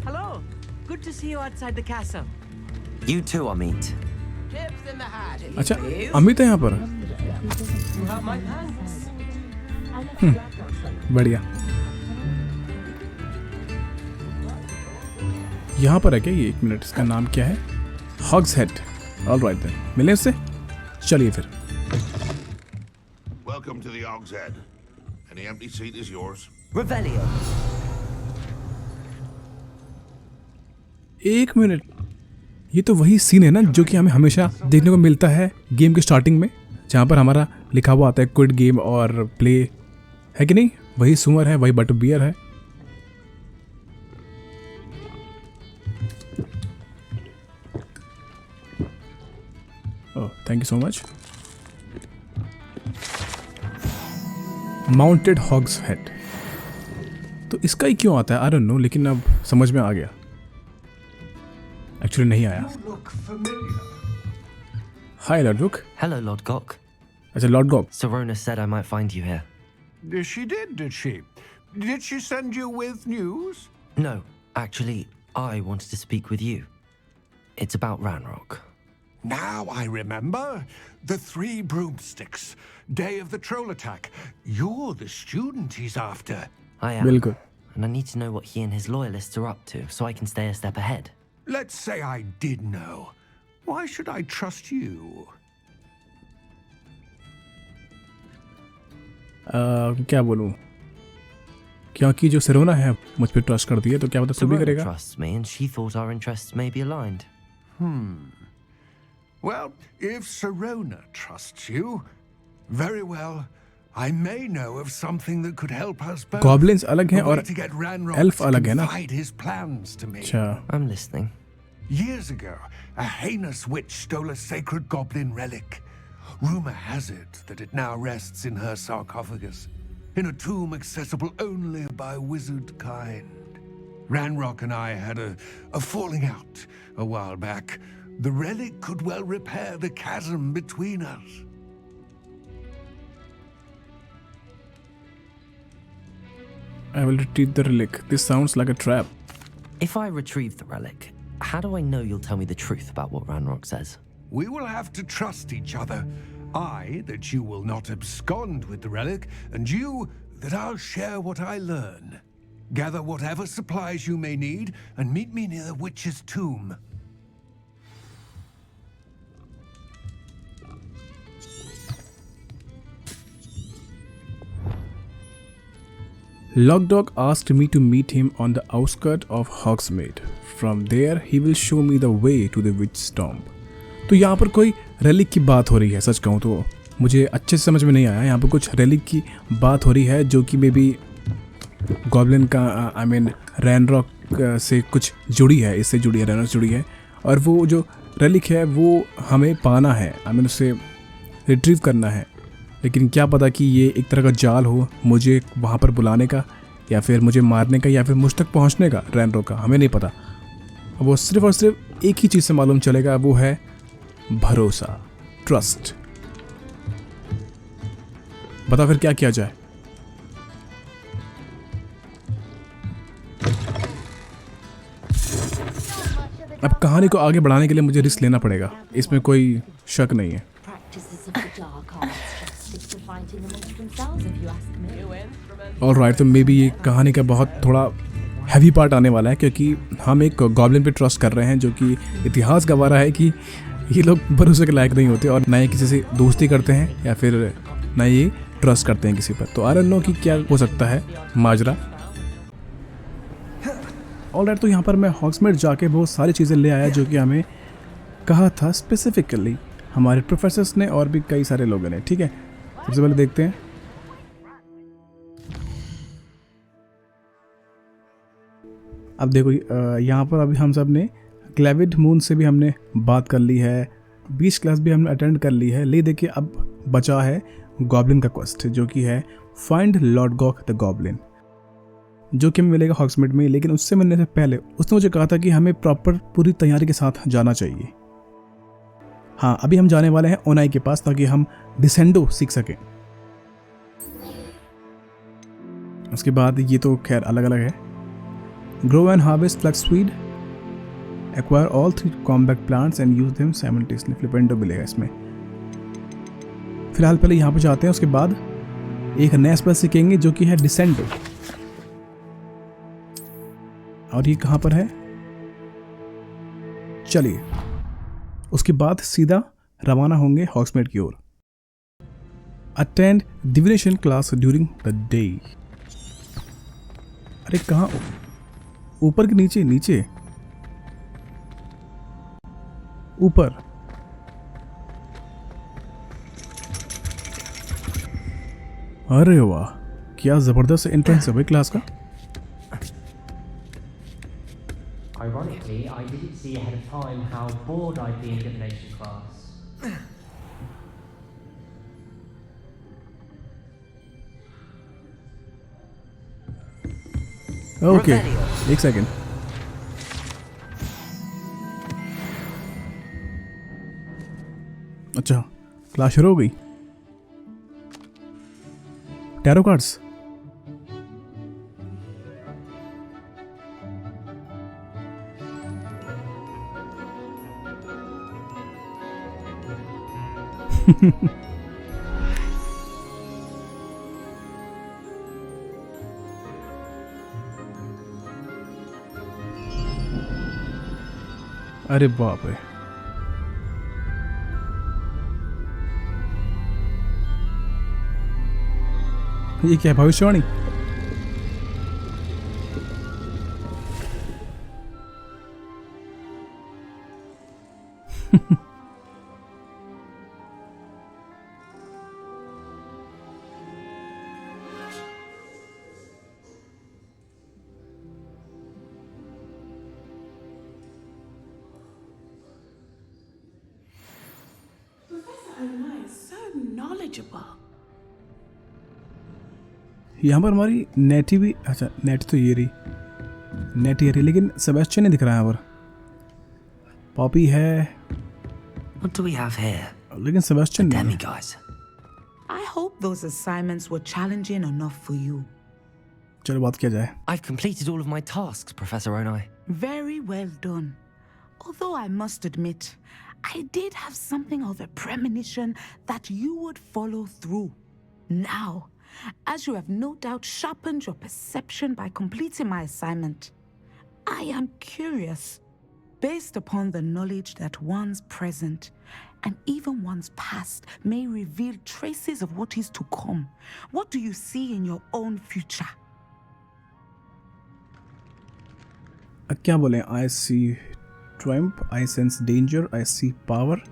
Speaker 16: Hello. Good to see you outside the castle.
Speaker 2: You too, Amit.
Speaker 16: Tips in the hat.
Speaker 1: अच्छा अमित है यहाँ पर. बढ़िया. यहाँ पर है क्या ये? 1 मिनट. इसका नाम क्या है? Hogs Head. Alright then. मिलें इससे. चलिए फिर.
Speaker 17: Welcome to the Hog's Head. Any empty seat is yours.
Speaker 16: Revelio.
Speaker 1: 1 minute. ये तो वही सीन है ना जो कि हमें हमेशा देखने को मिलता है गेम के स्टार्टिंग में, जहाँ पर हमारा लिखा हुआ आता है क्विट गेम और प्ले, है कि नहीं? वही सुअर है, वही बटर बियर है। Oh thank you so much. Mounted hogs head, तो इसका ही क्यों आता है आई डोंट नो, लेकिन अब समझ में आ गया। एक्चुअली नहीं आया। हाय लॉर्ड रुक।
Speaker 2: Hello, Lord Gok.
Speaker 1: अच्छा Lord Gogh.
Speaker 2: Serona said I might find you here.
Speaker 17: She did, did she? Did she send you with news?
Speaker 2: No, actually, I wanted to speak with you. It's about Ranrock.
Speaker 17: Now I remember. The 3 broomsticks. Day of the troll attack. You're the student he's after.
Speaker 2: I am.
Speaker 1: बिल्कुल।
Speaker 2: And I need to know what he and his loyalists are up to, so I can stay a step ahead.
Speaker 17: Let's say I did know. Why should I trust you?
Speaker 1: क्या बोलूं, क्योंकि जो सेरोना है मुझ पे trust कर दिया, तो क्या पता तू भी
Speaker 2: Serona
Speaker 1: करेगा।
Speaker 2: trusts me, and she thought our interests may be aligned.
Speaker 17: Well, if Serona trusts you, very well. I may know of something that could help us both.
Speaker 1: Goblins अलग हैं
Speaker 17: A way
Speaker 1: और
Speaker 17: to get Ranrock
Speaker 1: elf
Speaker 17: to
Speaker 1: अलग है ना।
Speaker 17: confide his plans to me.
Speaker 1: अच्छा
Speaker 2: I'm listening.
Speaker 17: Years ago, a heinous witch stole a sacred goblin relic. Rumor has it that it now rests in her sarcophagus, in a tomb accessible only by wizard kind. Ranrock and I had a falling out a while back. The relic could well repair the chasm between us.
Speaker 1: I will retrieve the relic. This sounds like a trap.
Speaker 2: If I retrieve the relic, how do I know you'll tell me the truth about what Ranrock says?
Speaker 17: We will have to trust each other. I, that you will not abscond with the relic, and you, that I'll share what I learn. Gather whatever supplies you may need, and meet me near the witch's tomb.
Speaker 1: Lockdog asked me to meet him on the outskirts of Hogsmeade. From there, he will show me the way to the witch's tomb. तो यहाँ पर कोई relic की बात हो रही है। सच कहूँ तो मुझे अच्छे से समझ में नहीं आया। यहाँ पर कुछ रेलिक की बात हो रही है जो कि मे बी गॉब्लिन का आई मीन रैनरॉक से कुछ जुड़ी है, इससे जुड़ी है, रैनरॉक जुड़ी है। और वो जो रेलिक है वो हमें पाना है, आई मीन उसे रिट्रीव करना है। लेकिन क्या पता कि ये एक तरह का जाल हो मुझे वहाँ पर बुलाने का, या फिर मुझे मारने का, या फिर मुझ तक पहुँचने का रैनरॉक का, हमें नहीं पता। वो सिर्फ और सिर्फ एक ही चीज़ से मालूम चलेगा, वो है भरोसा, ट्रस्ट। बता फिर क्या किया जाए। अब कहानी को आगे बढ़ाने के लिए मुझे रिस्क लेना पड़ेगा, इसमें कोई शक नहीं है। ऑलराइट, तो मे बी ये कहानी का बहुत थोड़ा हैवी पार्ट आने वाला है, क्योंकि हम एक गॉब्लिन पे ट्रस्ट कर रहे हैं जो कि इतिहास गवा रहा है कि ये लोग भरोसे के लायक नहीं होते, और ना ही किसी से दोस्ती करते हैं या फिर ना ही ट्रस्ट करते हैं किसी पर। तो आई डोंट नो कि क्या हो सकता है माजरा। ऑलराइट, तो यहाँ पर मैं हॉग्समेड जाके बहुत सारी चीज़ें ले आया जो कि हमें कहा था स्पेसिफिकली हमारे प्रोफेसर्स ने और भी कई सारे लोगों ने। ठीक है, सबसे पहले देखते हैं। अब देखो यहाँ पर अभी हम सब ने क्लेविड मून से भी हमने बात कर ली है, 20 क्लास भी हमने अटेंड कर ली है। ले देखिए अब बचा है गॉब्लिन का क्वेस्ट जो कि है find Lord Gogh the goblin, जो कि हमें मिलेगा हॉग्समेड में। लेकिन उससे मिलने से पहले उसने मुझे कहा था कि हमें प्रॉपर पूरी तैयारी के साथ जाना चाहिए। हाँ, अभी हम जाने वाले हैं ओनाई के पास ताकि हम डिसेंडो सीख सकें। उसके बाद ये तो खैर अलग अलग है। Grow and harvest flaxseed, acquire all 3 combat plants and use them simultaneously. Flipendo मिलेगा इसमें। फिलहाल पहले यहाँ पर जाते हैं, उसके बाद एक नया स्पेल सीखेंगे जो कि है डिसेंडो। और ये कहाँ पर है, चलिए उसके बाद सीधा रवाना होंगे हॉग्समेड की ओर। Attend divination class during the day. अरे कहाँ, ऊपर के नीचे, नीचे ऊपर। अरे वाह, क्या जबरदस्त एंट्रेंस है भाई क्लास का।
Speaker 18: Ironically, I didn't see ahead of time how bored I'd be in divination class.
Speaker 1: Okay एक सेकेंड। अच्छा क्लास शुरू हो गई। टैरो कार्ड्स अरे बाप रे। ये क्या भविष्यवाणी? यहाँ पर हमारी नेटी भी, अच्छा नेट तो ये रही, नेट ये रही, लेकिन सेबेस्टियन नहीं दिख रहा है यहाँ पर। पॉपी है।
Speaker 2: What do we have here?
Speaker 1: लेकिन सेबेस्टियन नहीं
Speaker 2: Demi
Speaker 1: है।
Speaker 2: guys.
Speaker 19: I hope those assignments were challenging enough for you.
Speaker 1: चलो बात किया जाए।
Speaker 2: I've completed all of my tasks, Professor Onai.
Speaker 19: Very well done. Although I must admit, I did have something of a premonition that you would follow through. Now, as you have no doubt sharpened your perception by completing my assignment, I am curious, based upon the knowledge that one's present and even one's past may reveal traces of what is to come. What do you see in your own future?
Speaker 1: क्या बोले? I see triumph, I sense danger, I see power.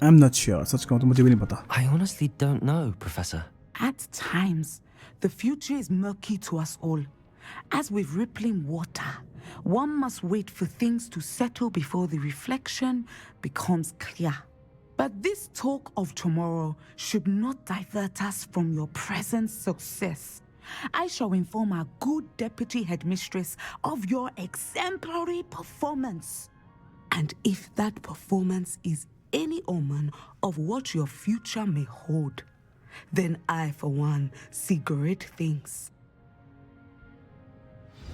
Speaker 1: I'm not sure. सच कहूँ तो मुझे भी नहीं पता।
Speaker 2: I honestly don't know, Professor.
Speaker 19: At times, the future is murky to us all. As with rippling water, one must wait for things to settle before the reflection becomes clear. But this talk of tomorrow should not divert us from your present success. I shall inform our good deputy headmistress of your exemplary performance. And if that performance is any omen of what your future may hold, then I, for one, see great things.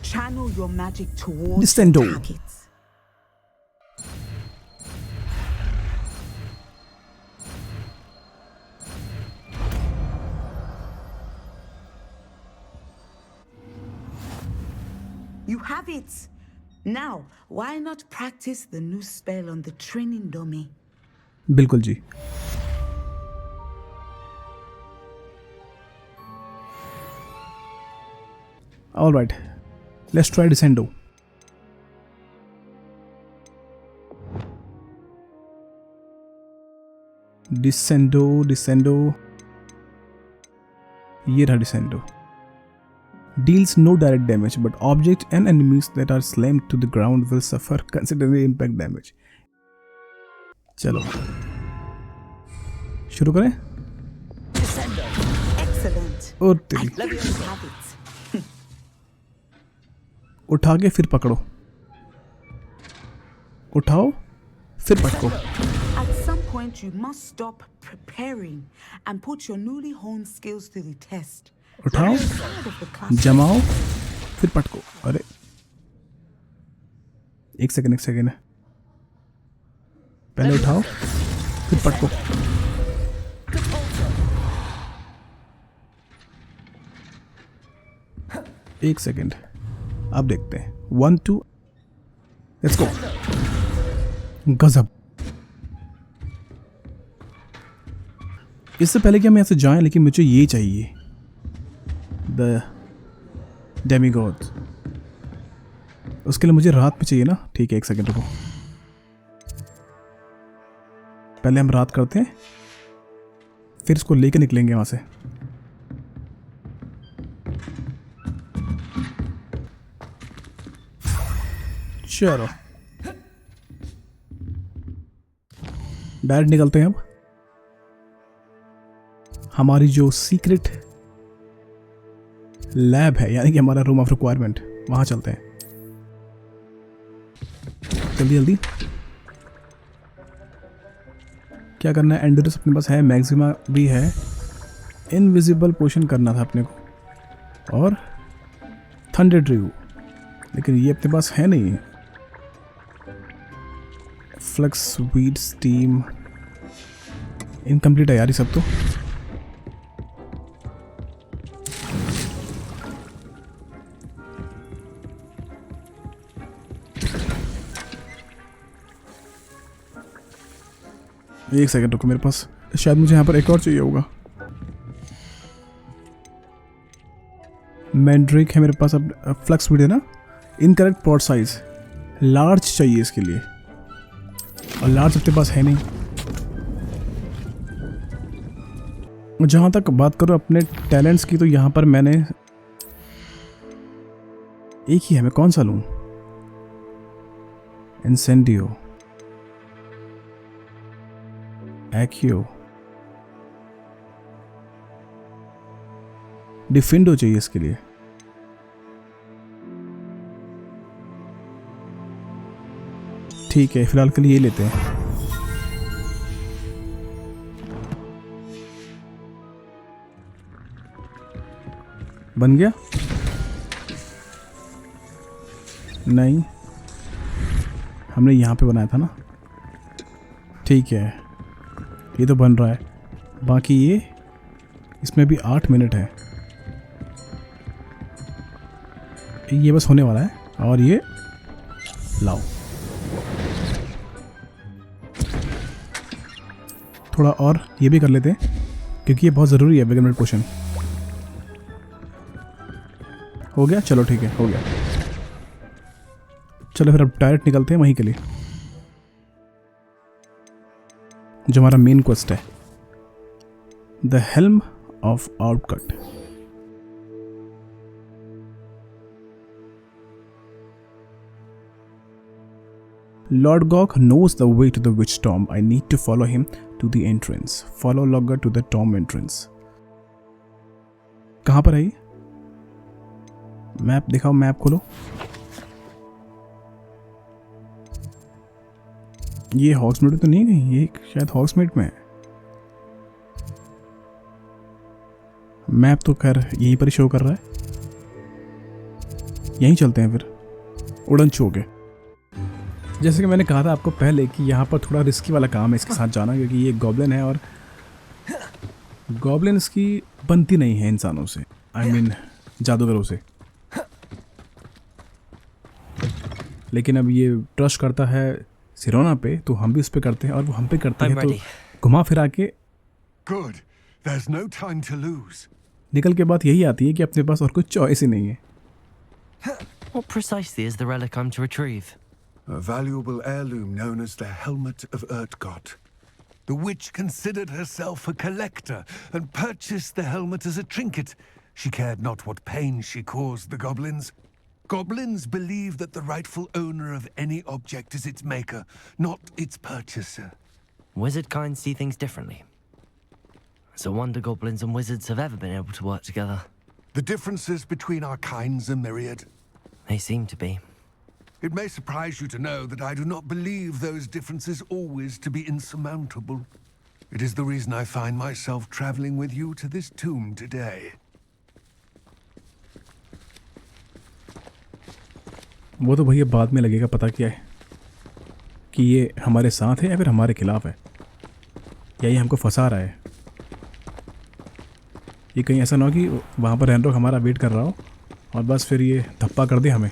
Speaker 19: Channel your magic towards your targets. You have it. Now, why not practice the new spell on the training dummy?
Speaker 1: बिल्कुल जी। All right, let's try Descendo. Descendo. ये रहा Descendo. Deals no direct damage, but objects and enemies that are slammed to the ground will suffer considerable impact damage. चलो शुरू करें।
Speaker 19: Excellent.
Speaker 1: और तेरी
Speaker 19: Let me have it.
Speaker 1: उठा के फिर पकड़ो, उठाओ फिर पकड़ो।
Speaker 19: At some point, you must stop preparing and put your newly honed skills to the test.
Speaker 1: उठाओ, जमाओ, फिर पटको। अरे एक सेकंड पहले उठाओ फिर पटको। एक सेकंड, अब देखते हैं। 1 2 लेट्स गो। गजब। इससे पहले कि हम यहाँ से जाएं, लेकिन मुझे ये चाहिए, द डेमीगॉड। उसके लिए मुझे रात में चाहिए ना। ठीक है, एक सेकंड रुको, पहले हम रात करते हैं, फिर इसको लेके निकलेंगे वहां से। चलो डायरेक्ट निकलते हैं अब हमारी जो सीक्रेट लैब है, यानी कि हमारा रूम ऑफ रिक्वायरमेंट, वहां चलते हैं। जल्दी जल्दी क्या करना है? एंडोरस अपने पास है, मैक्सिमा भी है, इनविजिबल पोशन करना था अपने को, और थंडर ड्रीव, लेकिन ये अपने पास है नहीं। फ्लक्स वीड स्टीम इनकम्प्लीट है यार ये सब तो। एक सेकंड रुको, मेरे पास शायद मुझे यहाँ पर एक और चाहिए होगा। मैंड्रिक है मेरे पास, अब फ्लक्स वीड है ना। इनकरेक्ट पॉट साइज, लार्ज चाहिए इसके लिए, और लार्ज अपने पास है नहीं। जहाँ तक बात करूँ अपने टैलेंट्स की, तो यहाँ पर मैंने एक ही है, मैं कौन सा लूँ? इंसेंडियो, एक्यो, डिफेंडो चाहिए इसके लिए। ठीक है, फिलहाल के लिए ये लेते हैं। बन गया? नहीं, हमने यहाँ पे बनाया था ना। ठीक है, ये तो बन रहा है। बाकी ये, इसमें भी 8 मिनट है। ये बस होने वाला है, और ये लाओ। थोड़ा और ये भी कर लेते हैं, क्योंकि ये बहुत ज़रूरी है बेगनमेंट पोशन। हो गया? चलो ठीक है, हो गया। चलो फिर अब डायरेक्ट निकलते हैं वहीं के लिए, जो हमारा मेन क्वेस्ट है, the helm of Urtkot. Lord Gok knows the way to the witch tomb. I need to follow him to the entrance. Follow Logger to the tomb entrance. कहाँ पर है ये? मैप दिखाओ, मैप खोलो। ये हॉग्समीड तो नहीं है कहीं? ये शायद हॉग्समीड में है। मैप तो खैर यहीं पर शो कर रहा है। यहीं चलते हैं फिर, उड़न छू के। जैसे कि मैंने कहा था आपको पहले कि यहाँ पर थोड़ा रिस्की वाला काम है इसके साथ जाना, क्योंकि ये गॉब्लिन है और गॉब्लिन्स की बनती नहीं है इंसानों से, आई मीन जादूगरों से। लेकिन अब ये ट्रस्ट करता है सिरोना पे, तो हम भी उस पे करते हैं, और वो हम पे करते हैं, तो घुमा फिरा के
Speaker 17: Good. There's no time to lose.
Speaker 1: निकल के बात यही आती है कि अपने पास और कुछ चॉइस ही नहीं है।
Speaker 2: What precisely is the relic I'm to retrieve?
Speaker 17: A valuable heirloom known as the Helmet of Urtgott. The witch considered herself a collector and purchased the helmet as a trinket. She cared not what pain she caused the goblins. Goblins believe that the rightful owner of any object is its maker, not its purchaser.
Speaker 2: Wizard kind see things differently. It's a wonder goblins and wizards have ever been able to work together.
Speaker 17: The differences between our kinds are myriad.
Speaker 2: They seem to be.
Speaker 17: It may surprise you to know that I do not believe those differences always to be insurmountable. It is the reason I find myself traveling with you to this tomb today.
Speaker 1: वो तो भैया बाद में लगेगा पता क्या है, कि ये हमारे साथ है या फिर हमारे खिलाफ है, या ये हमको फंसा रहा है। ये कहीं ऐसा ना हो कि वहाँ पर रैनरोक हमारा वेट कर रहा हो और बस फिर ये धप्पा कर दे हमें।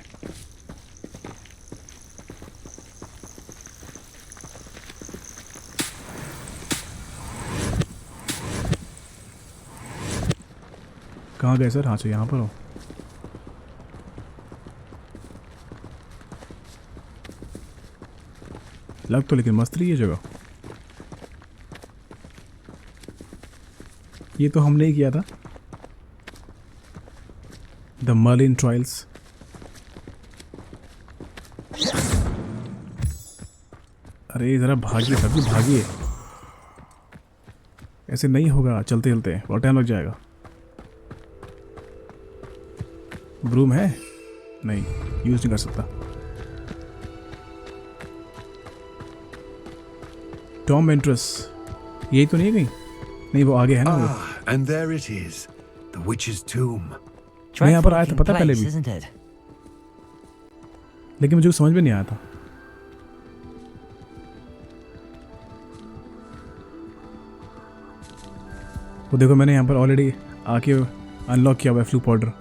Speaker 1: कहाँ गए सर? हाँ सर, यहाँ पर हो। लग तो लेकिन मस्त रही है जगह। ये तो हमने ही किया था, द मर्लिन ट्रायल्स। अरे जरा भागिए सब्जी, भागिए। ऐसे नहीं होगा चलते चलते, बहुत टाइम लग जाएगा। ब्रूम है? नहीं, यूज नहीं कर सकता। टॉम एंट्रेस, यही तो नहीं है कहीं? नहीं, वो आगे है ना वो।
Speaker 17: And there it is, the witch's tomb.
Speaker 1: मैं यहाँ पर आया था पता पहले भी, लेकिन मुझे समझ में नहीं आया था। वो देखो मैंने यहाँ पर ऑलरेडी आके अनलॉक किया हुआ है flu powder.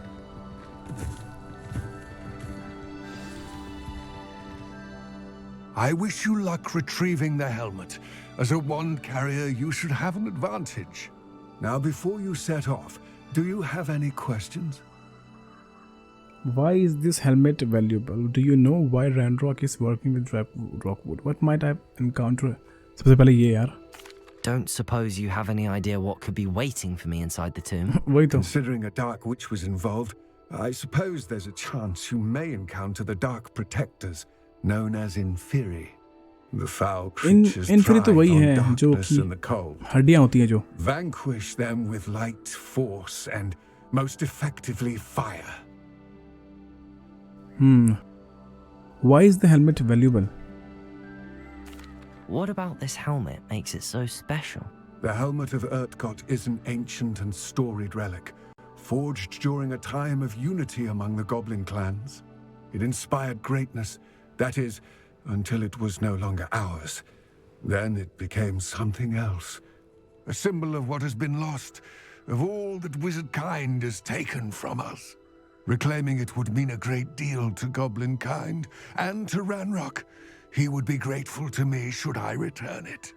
Speaker 17: I wish you luck retrieving the helmet. As a wand carrier, you should have an advantage. Now, before you set off, do you have any questions?
Speaker 1: Why is this helmet valuable? Do you know why Ranrock is working with Rockwood? What might I encounter? सबसे पहले ये यार।
Speaker 2: Don't suppose you have any idea what could be waiting for me inside the tomb?
Speaker 1: वही तो।
Speaker 17: Considering a dark witch was involved, I suppose there's a chance you may encounter the dark protectors, known as PERI. The foul creatures
Speaker 1: तो वही
Speaker 17: thrive on
Speaker 1: है जो
Speaker 17: darkness
Speaker 1: कि
Speaker 17: and the cold.
Speaker 1: हड्डियां होती हैं जो।
Speaker 17: Vanquish them with light, force, and most effectively fire.
Speaker 1: Why is the helmet valuable?
Speaker 2: What about this helmet makes it so special?
Speaker 17: The helmet of Urtkot is an ancient and storied relic, forged during a time of unity among the goblin clans. It inspired greatness, that is, until it was no longer ours. Then it became something else. A symbol of what has been lost, of all that wizard kind has taken from us. Reclaiming it would mean a great deal to goblin kind and to Ranrock. He would be grateful to me should I return it.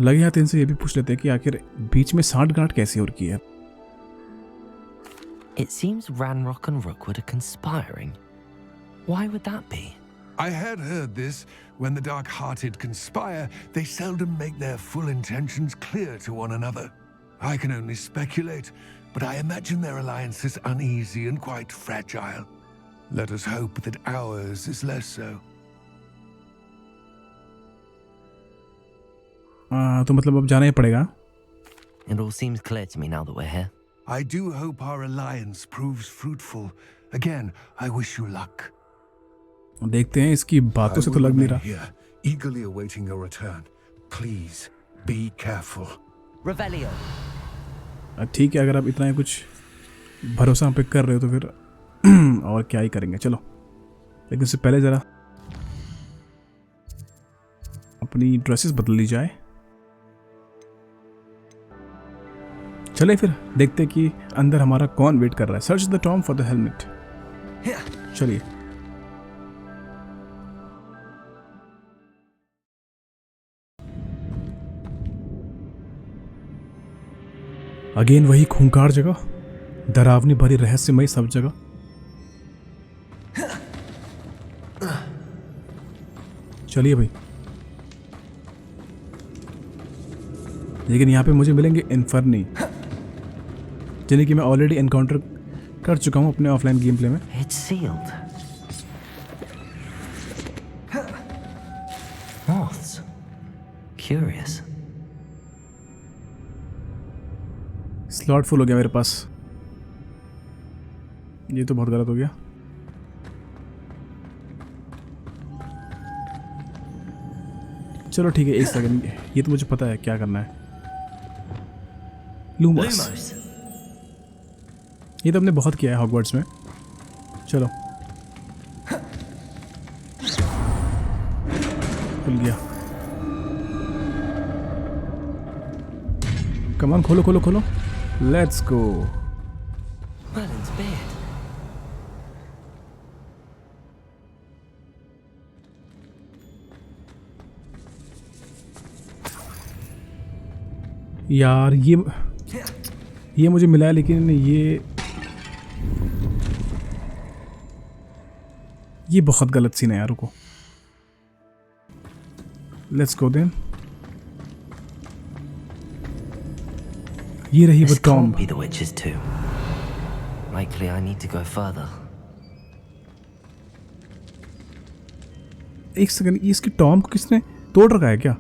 Speaker 1: लगे हाथ इनसे ये भी पूछ लेते हैं कि आखिर बीच में 60 गांठ कैसे हो रखी है?
Speaker 2: It seems Ranrock and Rookwood are conspiring. Why would that be?
Speaker 17: I had heard this. When the dark-hearted conspire, they seldom make their full intentions clear to one another. I can only speculate, but I imagine their alliance is uneasy and quite fragile. Let us hope that ours is less so.
Speaker 1: तो मतलब अब जाना ही पड़ेगा।
Speaker 2: It all seems clear to me now that we're here.
Speaker 17: I do hope our alliance proves fruitful. Again, I wish you luck.
Speaker 1: देखते हैं, इसकी बातों से तो लग नहीं रहा।
Speaker 17: Here, eagerly awaiting your return. Please be careful.
Speaker 2: Revelio.
Speaker 1: ठीक है, अगर आप इतना ही कुछ भरोसा हम पे कर रहे हो तो फिर और क्या ही करेंगे। चलो, लेकिन उससे पहले जरा अपनी ड्रेसेस बदल ली जाए। चले फिर देखते कि अंदर हमारा कौन वेट कर रहा है। Search the Tom for the helmet. चलिए। अगेन वही खूंखार जगह, डरावनी भरी रहस्यमयी सब जगह। चलिए भाई, लेकिन यहाँ पे मुझे मिलेंगे इन्फर्नी, जिन्हें कि मैं ऑलरेडी एनकाउंटर कर चुका हूँ अपने ऑफलाइन गेम प्ले में।
Speaker 2: It's sealed. Moths. Curious.
Speaker 1: Slot full हो गया मेरे पास। ये तो बहुत गलत हो गया। चलो ठीक है, एक सेकंड, ये तो मुझे पता है क्या करना है। लूमस, ये तो हमने बहुत किया है हॉगवर्ट्स में। चलो, खुल गया। कमान, खोलो खोलो खोलो। Let's go.
Speaker 2: Merlin's beard.
Speaker 1: यार ये मुझे मिला है, लेकिन ये बहुत गलत सीन है यार। रुको, लेट्स गो देन। ये रही वो Tom.
Speaker 2: Be the witch's tomb. Likely I need to go further.
Speaker 1: एक सेकंड, इसकी टॉम को किसने तोड़ रखा है क्या?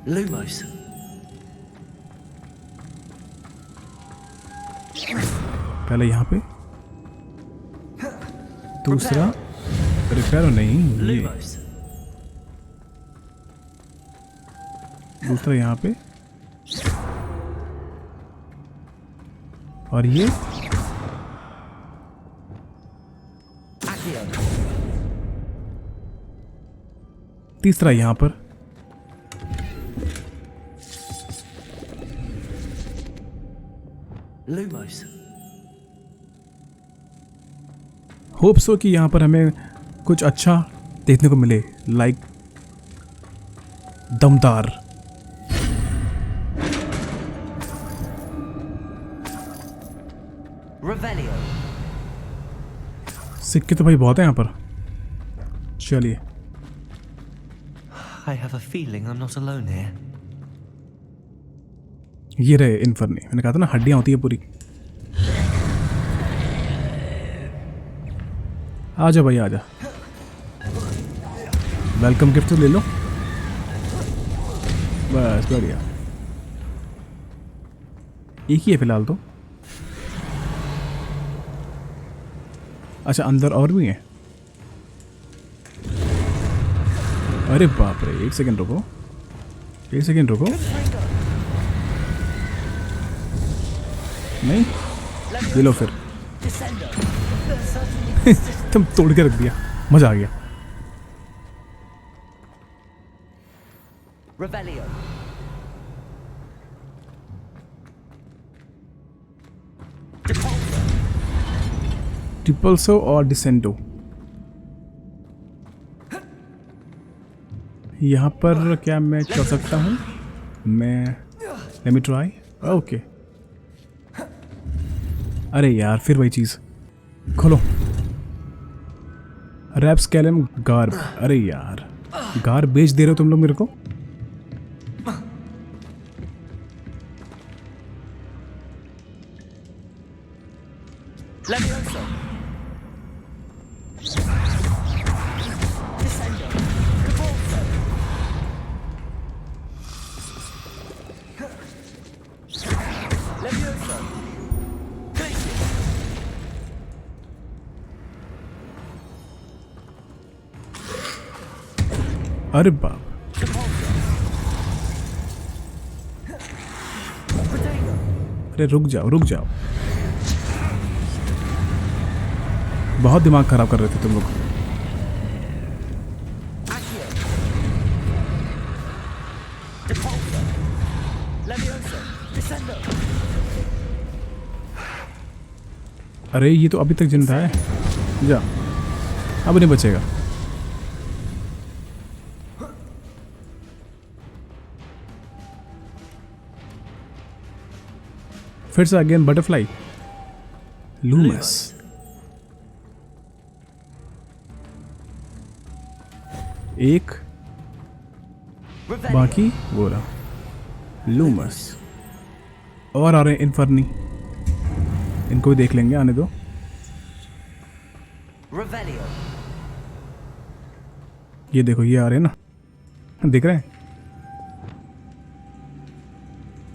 Speaker 2: Lumos.
Speaker 1: पहले यहाँ पे, दूसरा रिपेयर नहीं, ये दूसरा यहाँ पे, और ये तीसरा यहाँ पर।
Speaker 2: Lumos.
Speaker 1: होप सो कि यहाँ पर हमें कुछ अच्छा देखने को मिले, लाइक दमदार।
Speaker 2: Revelio.
Speaker 1: सिक्के तो भाई बहुत है यहाँ पर। चलिए,
Speaker 2: I have a feeling I'm not alone here.
Speaker 1: ये रहे इन्फर्नी। मैंने कहा था ना हड्डियाँ होती है पूरी। आजा भाई आजा, वेलकम गिफ्ट तो ले लो। बस बढ़िया, एक ही है फिलहाल तो। अच्छा, अंदर और भी हैं? अरे बाप रे, एक सेकंड रुको, एक सेकंड रुको। नहीं, ये लो फिर। तुम तोड़ के रख दिया, मजा आ गया।
Speaker 2: Revelio.
Speaker 1: टिपल्सो और डिसेंडो। यहाँ पर क्या मैं चढ़ सकता हूँ? मैं लेट मी ट्राई। ओके। अरे यार, फिर वही चीज़। खोलो। रैप स्केलम गार्ब। अरे यार, गार्ब बेच दे रहे हो तुम लोग मेरे को। अरे बाप, अरे रुक जाओ रुक जाओ, बहुत दिमाग खराब कर रहे थे तुम लोग। अरे ये तो अभी तक जिंदा है, जा, अब नहीं बचेगा। फिर से अगेन बटरफ्लाई। लूमस, एक बाकी वो रहा लूमस। और आ रहे हैं इन्फर्नी, इनको भी देख लेंगे, आने दो। ये देखो, ये आ रहे हैं ना, दिख रहे हैं।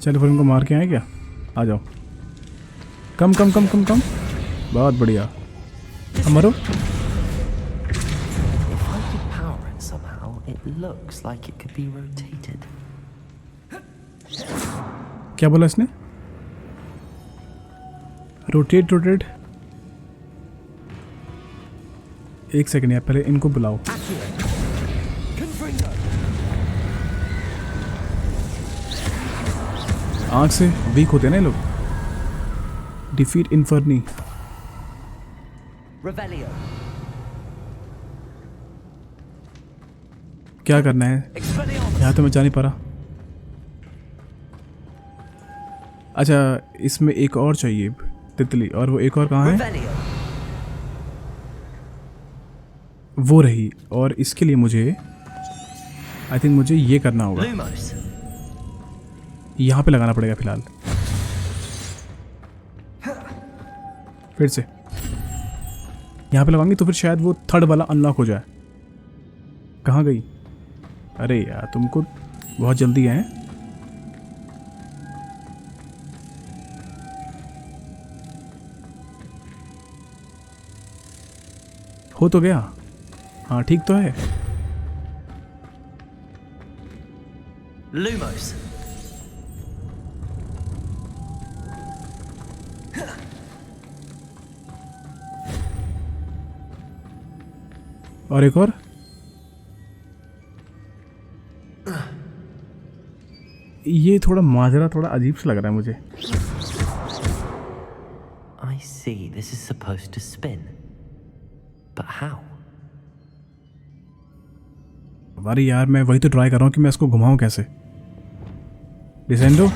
Speaker 1: चलो फिर इनको मार के आए क्या? आ जाओ, कम कम कम कम कम, बहुत बढ़िया। मरो। क्या बोला इसने? Rotate rotate. एक सेकंड यार, पहले इनको बुलाओ। आंख से वीक होते हैं ना ये लोग। डिफीट इन्फर्नी। क्या करना है? यहाँ तो मैं जा नहीं पा रहा। अच्छा, इसमें एक और चाहिए तितली, और वो एक और कहाँ है? वो रही। और इसके लिए मुझे आई थिंक मुझे ये करना होगा, यहाँ पे लगाना पड़ेगा फिलहाल। फिर से यहाँ पे लगाऊंगी तो फिर शायद वो थर्ड वाला अनलॉक हो जाए। कहाँ गई? अरे यार तुमको बहुत जल्दी है। हो तो गया। हाँ ठीक तो है।
Speaker 2: Lumos.
Speaker 1: और एक और। ये थोड़ा माजरा थोड़ा अजीब सा लग रहा है मुझे।
Speaker 2: I see. This is supposed to spin. But how?
Speaker 1: अरे यार मैं वही तो ट्राई कर रहा हूँ कि मैं इसको घुमाऊं कैसे। डिसेंडो,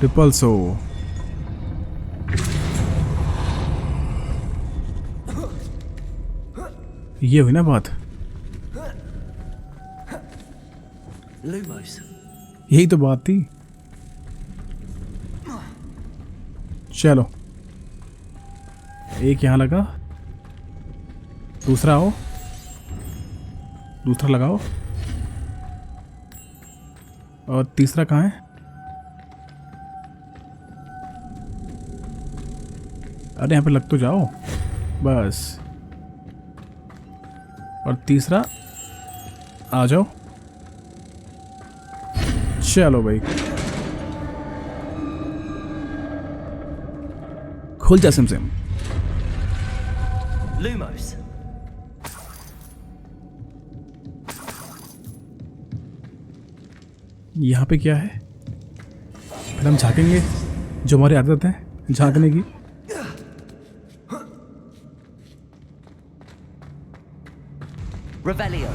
Speaker 1: रिपल्सो। ये हुई ना बात।
Speaker 2: Lumos.
Speaker 1: यही तो बात थी। चलो एक यहाँ लगा, दूसरा आओ, दूसरा लगाओ, और तीसरा कहाँ है? अरे यहाँ पे लग तो जाओ बस। और तीसरा आ जाओ। चलो भाई खुल जा सिम।
Speaker 2: Lumos.
Speaker 1: यहाँ पे क्या है? फिर हम झांकेंगे, जो हमारी आदत है झांकने की।
Speaker 2: Revelio.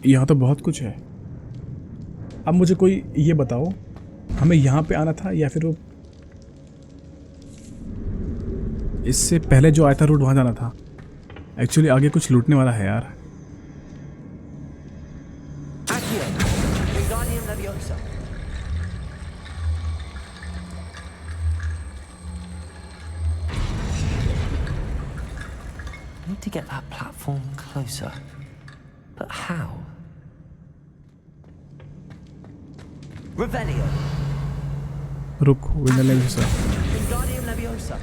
Speaker 1: यहाँ तो बहुत कुछ है। अब मुझे कोई ये बताओ, हमें यहाँ पे आना था या फिर वो इससे पहले जो आया था रूट वहाँ जाना था? एक्चुअली आगे कुछ लूटने वाला है यार।
Speaker 2: Need to get that platform closer. But how? Revelio.
Speaker 1: रुक, window leviosa.
Speaker 2: Wingardium Leviosa.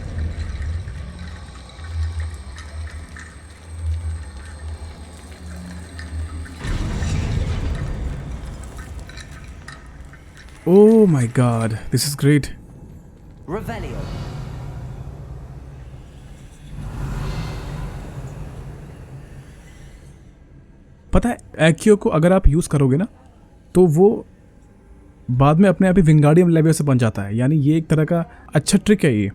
Speaker 1: Oh my god, this is great.
Speaker 2: Revelio.
Speaker 1: पता है एक्यो को अगर आप यूज़ करोगे ना तो वो बाद में अपने आप ही विंगार्डियम लेवियोसा बन जाता है। यानी ये एक तरह का अच्छा ट्रिक है ये।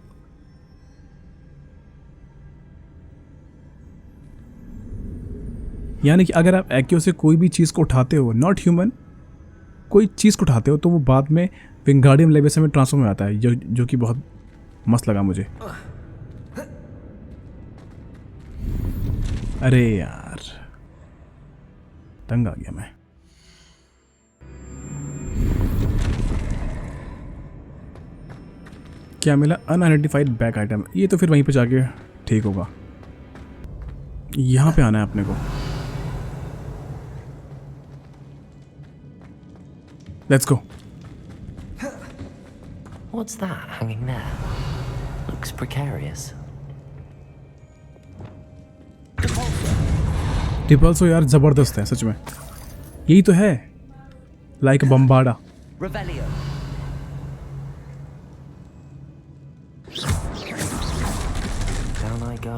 Speaker 1: यानी कि अगर आप एक्यो से कोई भी चीज़ को उठाते हो, नॉट ह्यूमन, कोई चीज़ को उठाते हो तो वो बाद में विंगार्डियम लेवियोसा में ट्रांसफॉर्म हो जाता है, जो कि बहुत मस्त लगा मुझे। अरे यार तंग आ गया मैं। क्या मिला? Unidentified back item. ये तो फिर वहीं पे जाके ठीक होगा। यहाँ पे आना है अपने को। Let's go.
Speaker 2: What's that hanging there? Looks precarious.
Speaker 1: डिपल्सो यार जबरदस्त है सच में। यही तो है, like बम्बाडा।
Speaker 2: Revelio. Down I go.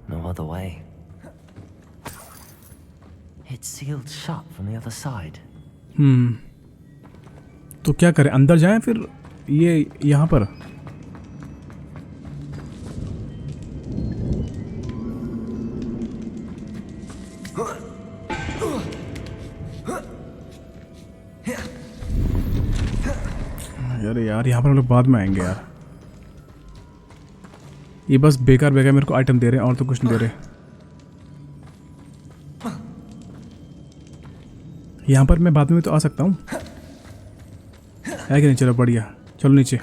Speaker 2: No other way. It's sealed shut from the other side.
Speaker 1: तो क्या करें, अंदर जाएं फिर ये यहाँ पर? अरे यार यहाँ पर हम लोग बाद में आएंगे यार। ये बस बेकार मेरे को आइटम दे रहे हैं और तो कुछ नहीं दे रहे। यहाँ पर मैं बाद में तो आ सकता हूँ। है कि नहीं? चलो बढ़िया, चलो नीचे।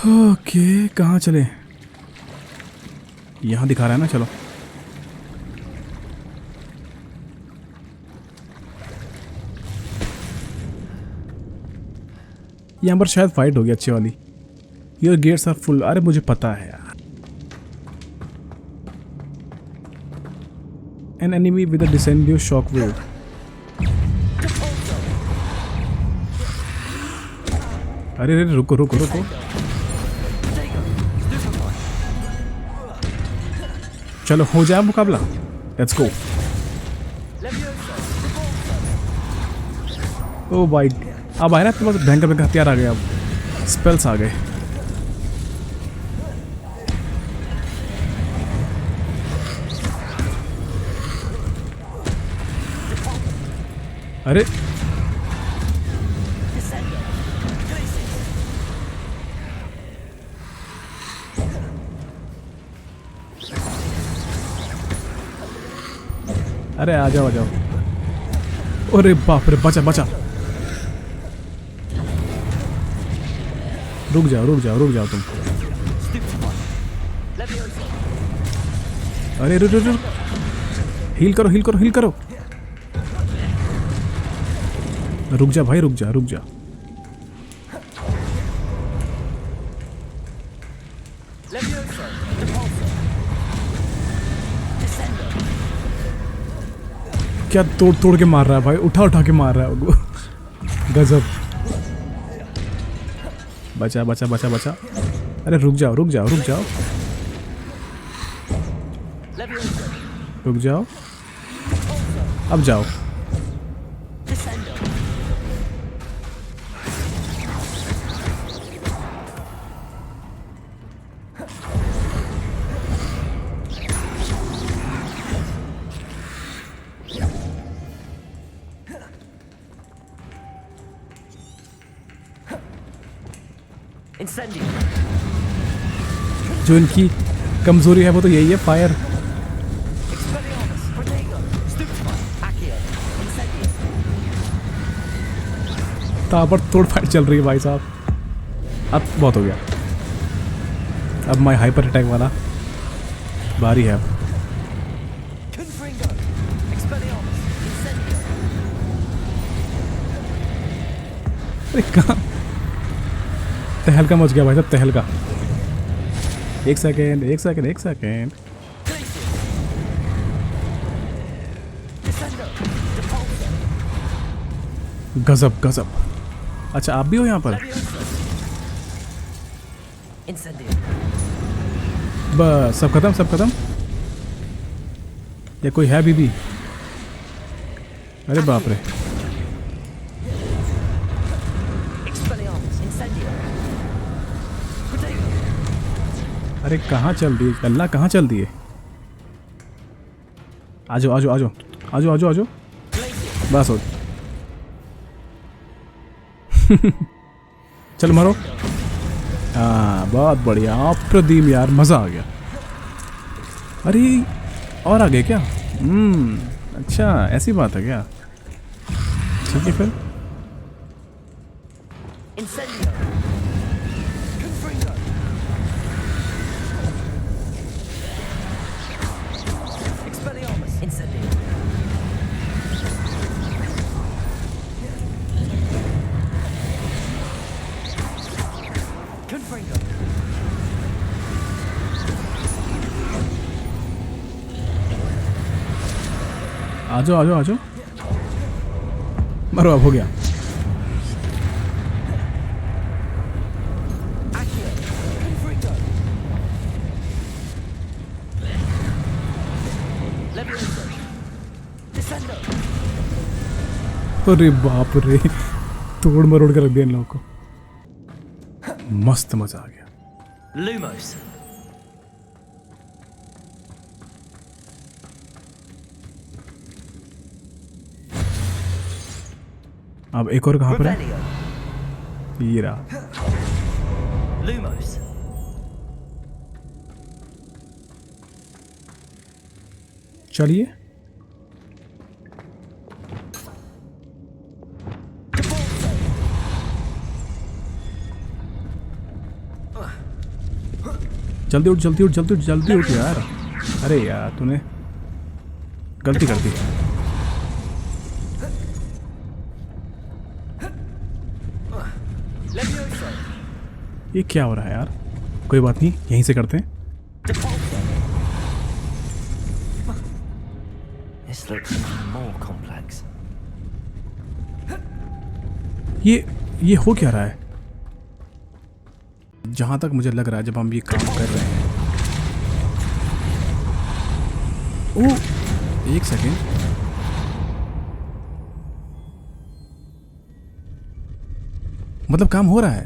Speaker 1: ओके, कहाँ चले? यहाँ दिखा रहा है ना, चलो। यहाँ पर शायद फाइट होगी अच्छी वाली। Your gates are full. अरे मुझे पता है यार। An enemy with a descending shock wave. अरे अरे रुको रुको रुको। चलो हो जाए मुकाबला। Let's go. ओ भाई, अब आए ना तुम्हारे पास भयंकर भयंकर हथियार आ गए, अब स्पेल्स आ गए। अरे अरे आ जाओ आ जाओ। अरे बाप रे, बचा बचा। रुक जाओ रुक जाओ रुक जाओ तुम। अरे रुक रुक रुक, हील करो हील करो हील करो। रुक जा भाई, रुक जा रुक जा। क्या तोड़ तोड़ के मार रहा है भाई, उठा उठा के मार रहा है। गजब। बचा बचा बचा बचा। अरे रुक जाओ रुक जाओ रुक जाओ रुक जाओ। अब जाओ। जो इनकी कमजोरी है वो तो यही है, फायर। ताबड़तोड़ फाइट चल रही है भाई साहब। अब बहुत हो गया। अब माय हाइपर अटैक वाला बारी है अब। अरे कहाँ तहलका मच गया भाई साहब, तहलका। एक सेकेंड एक सेकेंड एक सेकेंड। गजब गजब। अच्छा आप भी हो यहाँ पर? बस सब खत्म सब खत्म। या कोई है बीबी? अरे बाप रे। अरे कहाँ चल रही है अल्लाह, कहाँ चल रही है? आजो आजो आजो आजो आजो आजो। बस हो। चल मारो। हाँ बहुत बढ़िया। अप्रदीम यार, मज़ा आ गया। अरे और आ गए क्या? अच्छा ऐसी बात है क्या? ठीक है फिर। आजो आजो आजो। मारो, अब हो गया। अरे बाप रे, तोड़ मरोड़ कर रख दिया इन लोगों को। मस्त मजा आ गया।
Speaker 2: Lumos.
Speaker 1: अब एक और कहाँ पर है? ये रहा।
Speaker 2: Lumos.
Speaker 1: चलिए जल्दी उठ जल्दी उठ जल्दी उठ जल्दी उठ यार। अरे यार तूने गलती कर दी। ये क्या हो रहा है यार? कोई बात नहीं, यहीं से करते हैं।
Speaker 2: This looks more complex.
Speaker 1: ये हो क्या रहा है? जहां तक मुझे लग रहा है जब हम ये काम कर रहे हैं। ओह एक सेकेंड, मतलब काम हो रहा है।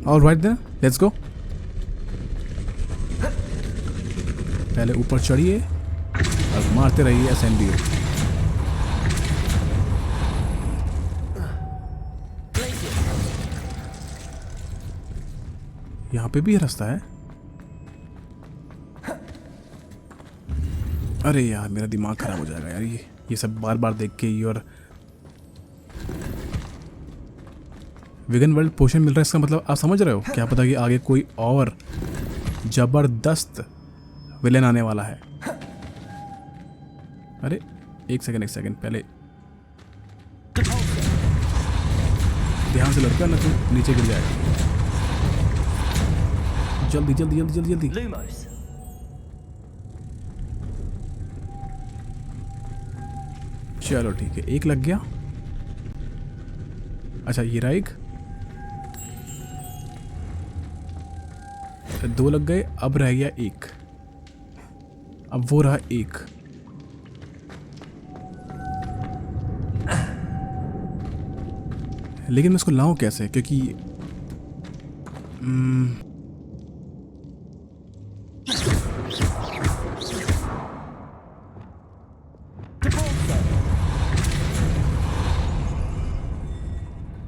Speaker 1: Alright then, let's go. पहले ऊपर चढ़िए और मारते रहिए असेंबली। यहाँ पे भी रास्ता है। अरे यार मेरा दिमाग खराब हो जाएगा यार, ये सब बार बार देख के। और विगन वर्ल्ड पोशन मिल रहा है, इसका मतलब आप समझ रहे हो? क्या पता कि आगे कोई और जबरदस्त विलेन आने वाला है। अरे एक सेकंड पहले ध्यान से लड़का ना तो नीचे गिर जाएगा। जल्दी जल्दी जल्दी जल्दी जल्दी। चलो ठीक है, एक लग गया। अच्छा ये रहा एक, दो लग गए, अब रह गया एक। अब वो रहा एक। लेकिन मैं इसको लाऊं कैसे? क्योंकि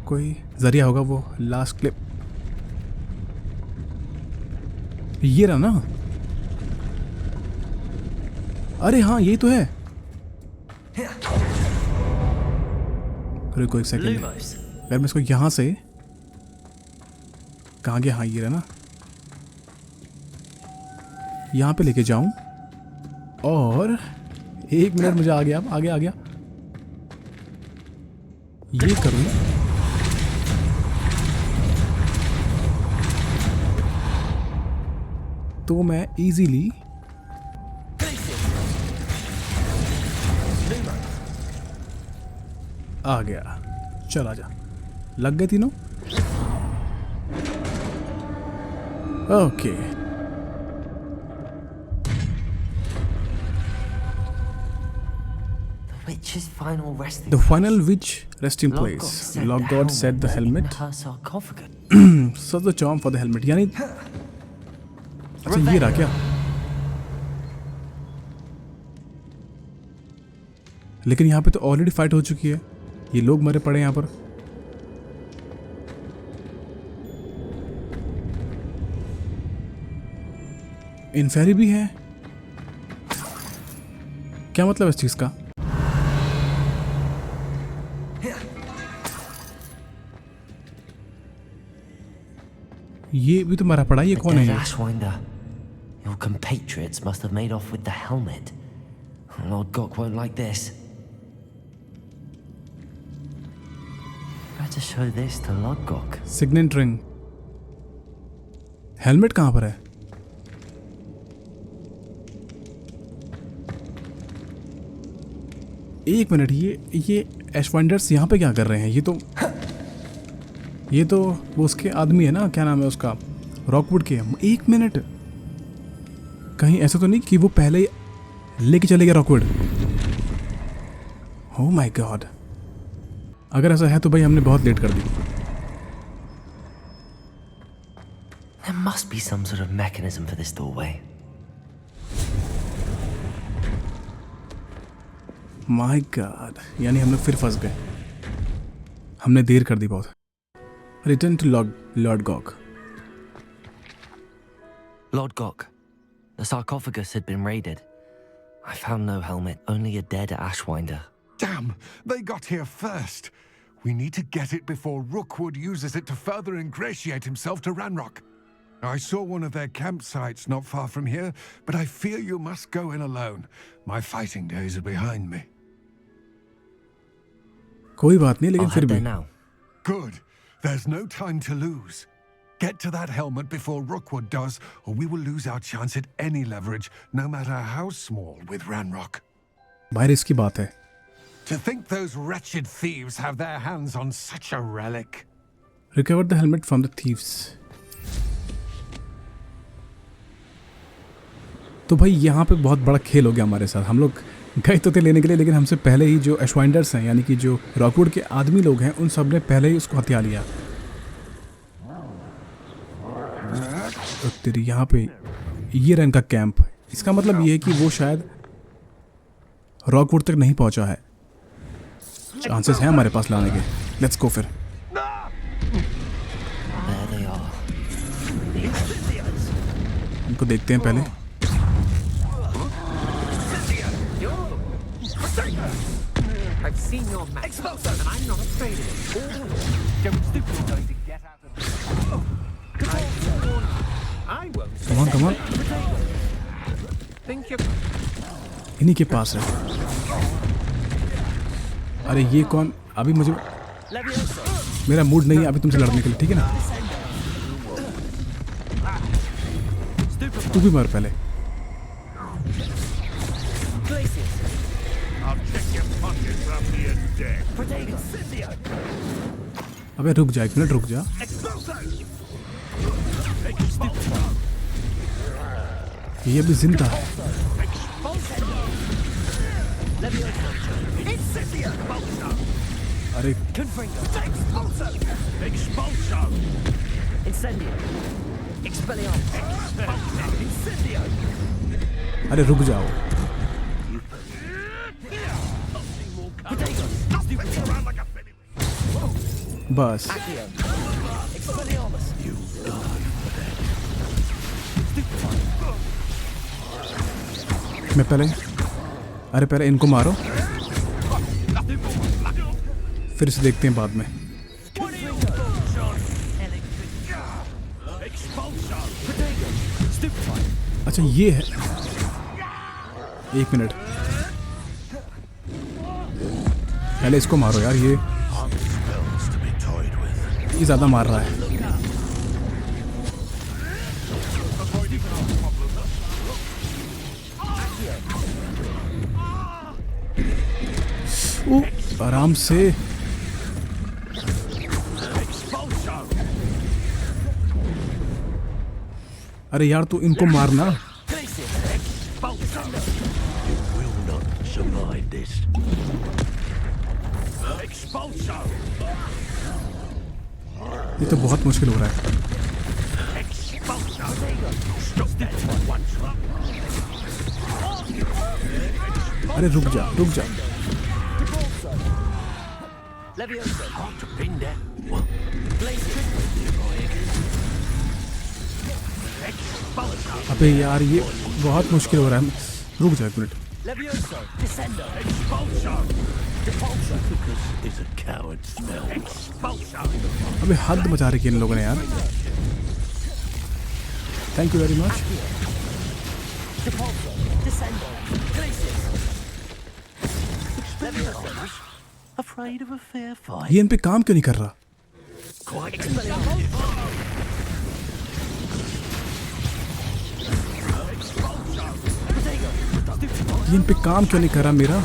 Speaker 1: कोई जरिया होगा। वो लास्ट क्लिप ये रहा ना। अरे हाँ यही तो है। रुको एक सेकंड, अगर मैं इसको यहां से कहाँ गया? हाँ ये रहा ना, यहां पे लेके जाऊं और एक मिनट मुझे आ गया, अब आ गया ये करूं तो मैं इजीली आ गया। चल आजा, लग गए तीनों। Okay The final witch resting place. Lord God set the helmet. So the charm for the helmet. यानी अच्छा ये रहा क्या? लेकिन यहाँ पे तो ऑलरेडी फाइट हो चुकी है, ये लोग मरे पड़े यहाँ पर। इन्फेरी भी है, क्या मतलब इस चीज का? ये भी तो मरा पड़ा, ये कौन है?
Speaker 2: Your compatriots must have made off with the helmet. Lord Gok won't like this. Better show this to Lord Gok.
Speaker 1: Signet ring. Helmet कहाँ पर है? एक मिनट, ये एशवाइंडर्स यहाँ पे क्या कर रहे हैं? ये तो वो उसके आदमी है ना, क्या नाम है उसका, रॉकवुड के। एक मिनट, कहीं ऐसा तो नहीं कि वो पहले ही लेके चले गया रॉकवुड? ओह माय गॉड, अगर ऐसा है तो भाई हमने बहुत लेट कर दी।
Speaker 2: There must be some sort of mechanism for this doorway.
Speaker 1: My God, यानी हम लोग फिर फंस गए, हमने देर कर दी बहुत। Return to Lord Gok.
Speaker 2: Lord Gok, the sarcophagus had been raided. I found no helmet, only a dead Ashwinder.
Speaker 17: Damn, they got here first. We need to get it before Rookwood uses it to further ingratiate himself to Ranrock. I saw one of their campsites not far from here, but I fear you must go in alone. My fighting days are behind me.
Speaker 1: कोई बात नहीं, लेकिन फिर भी.
Speaker 17: Good. There's no time to lose. Get to that helmet before Rookwood does, or we will lose our chance at any leverage, no matter how small, with Ranrock.
Speaker 1: भाई इसकी बात है.
Speaker 17: To think those wretched thieves have their hands on such a relic.
Speaker 1: Recover the helmet from the thieves. तो भाई यहाँ पे बहुत बड़ा खेल हो गया हमारे साथ. हम लोग गए तो थे लेने के लिए, लेकिन हमसे पहले ही जो एशवाइंडर्स हैं, यानी कि जो रॉकवुड के आदमी लोग हैं, उन सब ने पहले ही उसको हथिया लिया. तो तेरी यहाँ पे ये रहा इनका कैंप. इसका मतलब ये है कि वो शायद रॉकवुड तक नहीं पहुँचा है. चांसेस हैं हमारे पास लाने के. लेट्स गो फिर. इनको देखते हैं पहले.
Speaker 16: I've seen your match, and I'm not afraid of it. Don't stupid going to get out of it. I won't.
Speaker 1: Come on.
Speaker 16: Think you're...
Speaker 1: इन्हीं के पास है. अरे ये कौन? अभी मुझे मेरा मूड नहीं है अभी तुमसे लड़ने के लिए, ठीक है ना? तू भी मर पहले. अबे रुक जा, 1 मिनट रुक जा. ये अभी जिंदा है. अरे अरे रुक जाओ. बस मैं पहले इनको मारो, फिर से देखते हैं बाद में. अच्छा ये है. 1 मिनट, पहले इसको मारो यार. ये ज्यादा मार रहा है. आराम से. अरे यार तू इनको मारना. ये तो बहुत मुश्किल हो रहा है. अरे रुक जा. अबे यार ये बहुत मुश्किल हो रहा है. रुक जा 1 मिनट. अबे हद मचा रही इन लोगों ने यार. Thank you very much. ये इन पे काम क्यों नहीं कर रहा? ये इन पे काम क्यों नहीं कर रहा मेरा?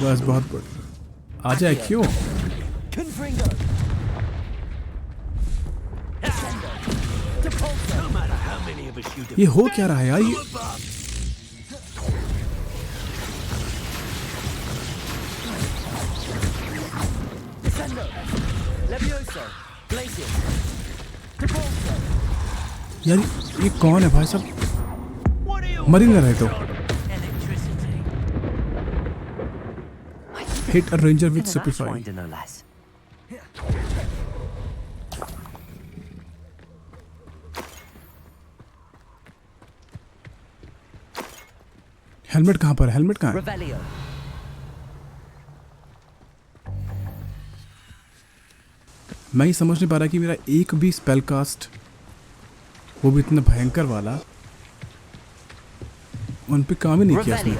Speaker 1: बस बहुत बढ़िया. आ जाए क्यों? ये हो क्या रहा है यार? ये यार ये कौन है भाई साहब? मर ही ना रहे तो. Hit a ranger with Superfly. Helmet कहाँ पर? हेलमेट कहाँ है? मैं ये समझ नहीं पा रहा कि मेरा एक भी स्पेल कास्ट, वो भी इतना भयंकर वाला, उन पे काम ही नहीं किया उसने।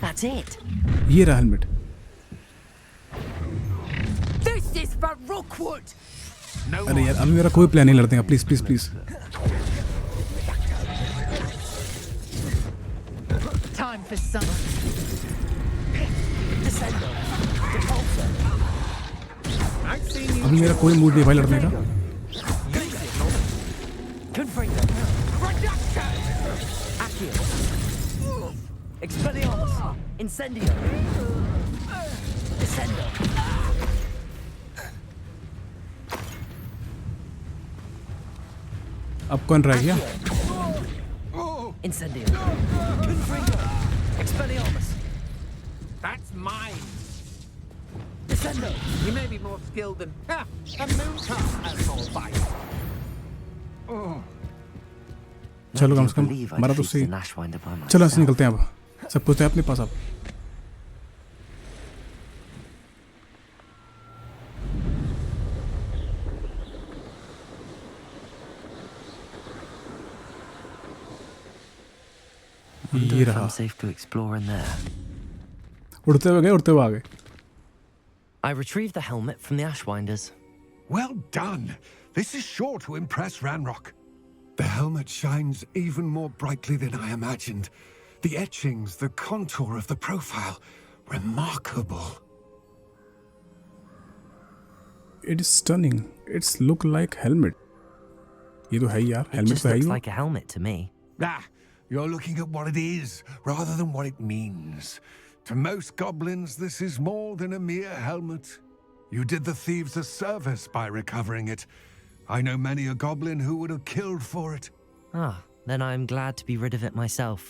Speaker 2: That's it.
Speaker 1: ये रहा helmet.
Speaker 10: This is for Rookwood.
Speaker 1: अरे यार अभी मेरा कोई प्लान नहीं लड़ते हैं, please please please.
Speaker 10: Time for some.
Speaker 1: अभी मेरा कोई मूड नहीं भाई लड़ने का। अब कौन रह गया?
Speaker 16: That's mine. Descendo. You may be more skilled than a mooncar has all by.
Speaker 1: चलो कम से कम हमारा तो सही। चलो ऐसे निकलते हैं अब, सब कुछ है अपने पास अब। ये रहा। उड़ते हुए गए, उड़ते हुए आ गए।
Speaker 2: I retrieved the helmet from the Ashwinders.
Speaker 17: Well done. This is sure to impress Ranrock. The helmet shines even more brightly than I imagined. The etchings, the contour of the profile, remarkable.
Speaker 1: It is stunning. It's look like helmet. ये तो है ही यार,
Speaker 2: It
Speaker 1: helmet
Speaker 2: just
Speaker 1: तो है ही
Speaker 2: looks
Speaker 1: वो।
Speaker 2: like a helmet to me.
Speaker 17: Ah, you're looking at what it is, rather than what it means. To most goblins, this is more than a mere helmet. You did the thieves a service by recovering it. I know many a goblin who would have killed for it.
Speaker 2: Ah, then I'm glad to be rid of it myself.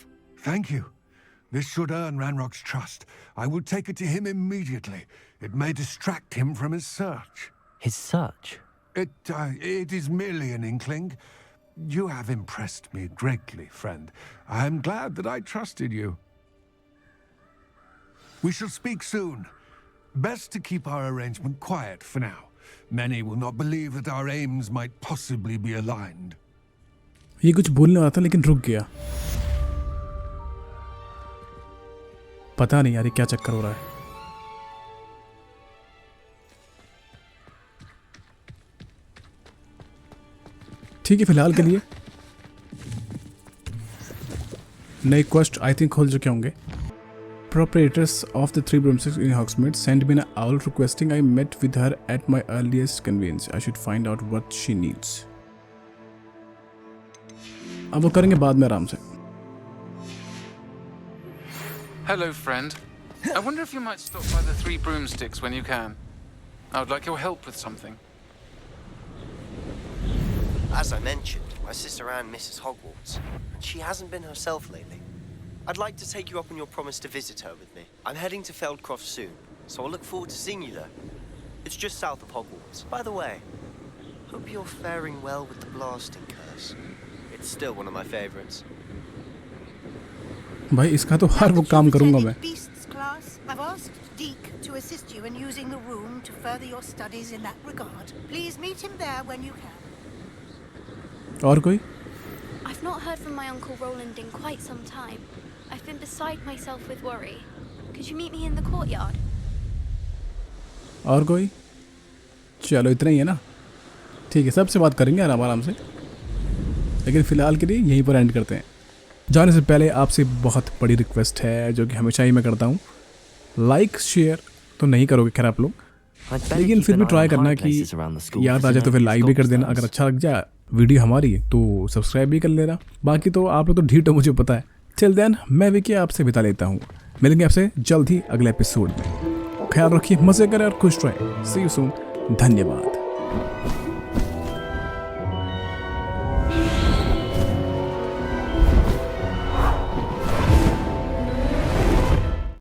Speaker 17: Thank you. This should earn Ranrock's trust. I will take it to him immediately. It may distract him from his search.
Speaker 2: His search?
Speaker 17: It is merely an inkling. You have impressed me greatly, friend. I am glad that I trusted you. We shall speak soon. Best to keep our arrangement quiet for now. Many will not believe that our aims might possibly be aligned.
Speaker 1: ये कुछ बोलने वाला था लेकिन रुक गया। पता नहीं यार ये क्या चक्कर हो रहा है। ठीक है फिलहाल के लिए नए क्वेस्ट आई थिंक खोल चुके होंगे। Proprietors of the three broomsticks in Hogsmeade sent me an owl requesting I met with her at my earliest convenience. I should find out what she needs. अब वो करेंगे बाद में आराम से।
Speaker 15: Hello, friend. I wonder if you might stop by the Three Broomsticks when you can. I would like your help with something.
Speaker 20: As I mentioned, my sister Anne misses Hogwarts, and she hasn't been herself lately. I'd like to take you up on your promise to visit her with me. I'm heading to Feldcroft soon, so I'll look forward to seeing you there. It's just south of Hogwarts. By the way, hope you're faring well with the blasting curse. It's still one of my favorites.
Speaker 1: भाई इसका तो हर वो काम करूंगा मैं।
Speaker 10: Beasts class, I've asked Deke to assist you in using the room to further your studies in that regard. Please meet him there when you can.
Speaker 1: और कोई?
Speaker 12: I've not heard from my Uncle Roland in quite some time. I've been beside myself with worry. Could you meet me in the courtyard?
Speaker 1: और कोई? चलो इतना ही है ना। ठीक है सबसे बात करेंगे आराम से, लेकिन फिलहाल के लिए यहीं पर एंड करते हैं। जाने से पहले आपसे बहुत बड़ी रिक्वेस्ट है जो कि हमेशा ही मैं करता हूँ। लाइक शेयर तो नहीं करोगे खैर आप लोग, लेकिन फिर भी ट्राई करना कि याद आ जाए तो फिर लाइक भी कर देना। अगर अच्छा लग जाए वीडियो हमारी तो सब्सक्राइब भी कर लेना। बाकी तो आप लोग तो ढीठ हो मुझे पता है। टिल देन मैं विकी आपसे विदा लेता हूँ। मिलेंगे आपसे जल्द ही अगले एपिसोड में। ख्याल रखिए, मजे करें और खुश रहें। सी यू सून। धन्यवाद।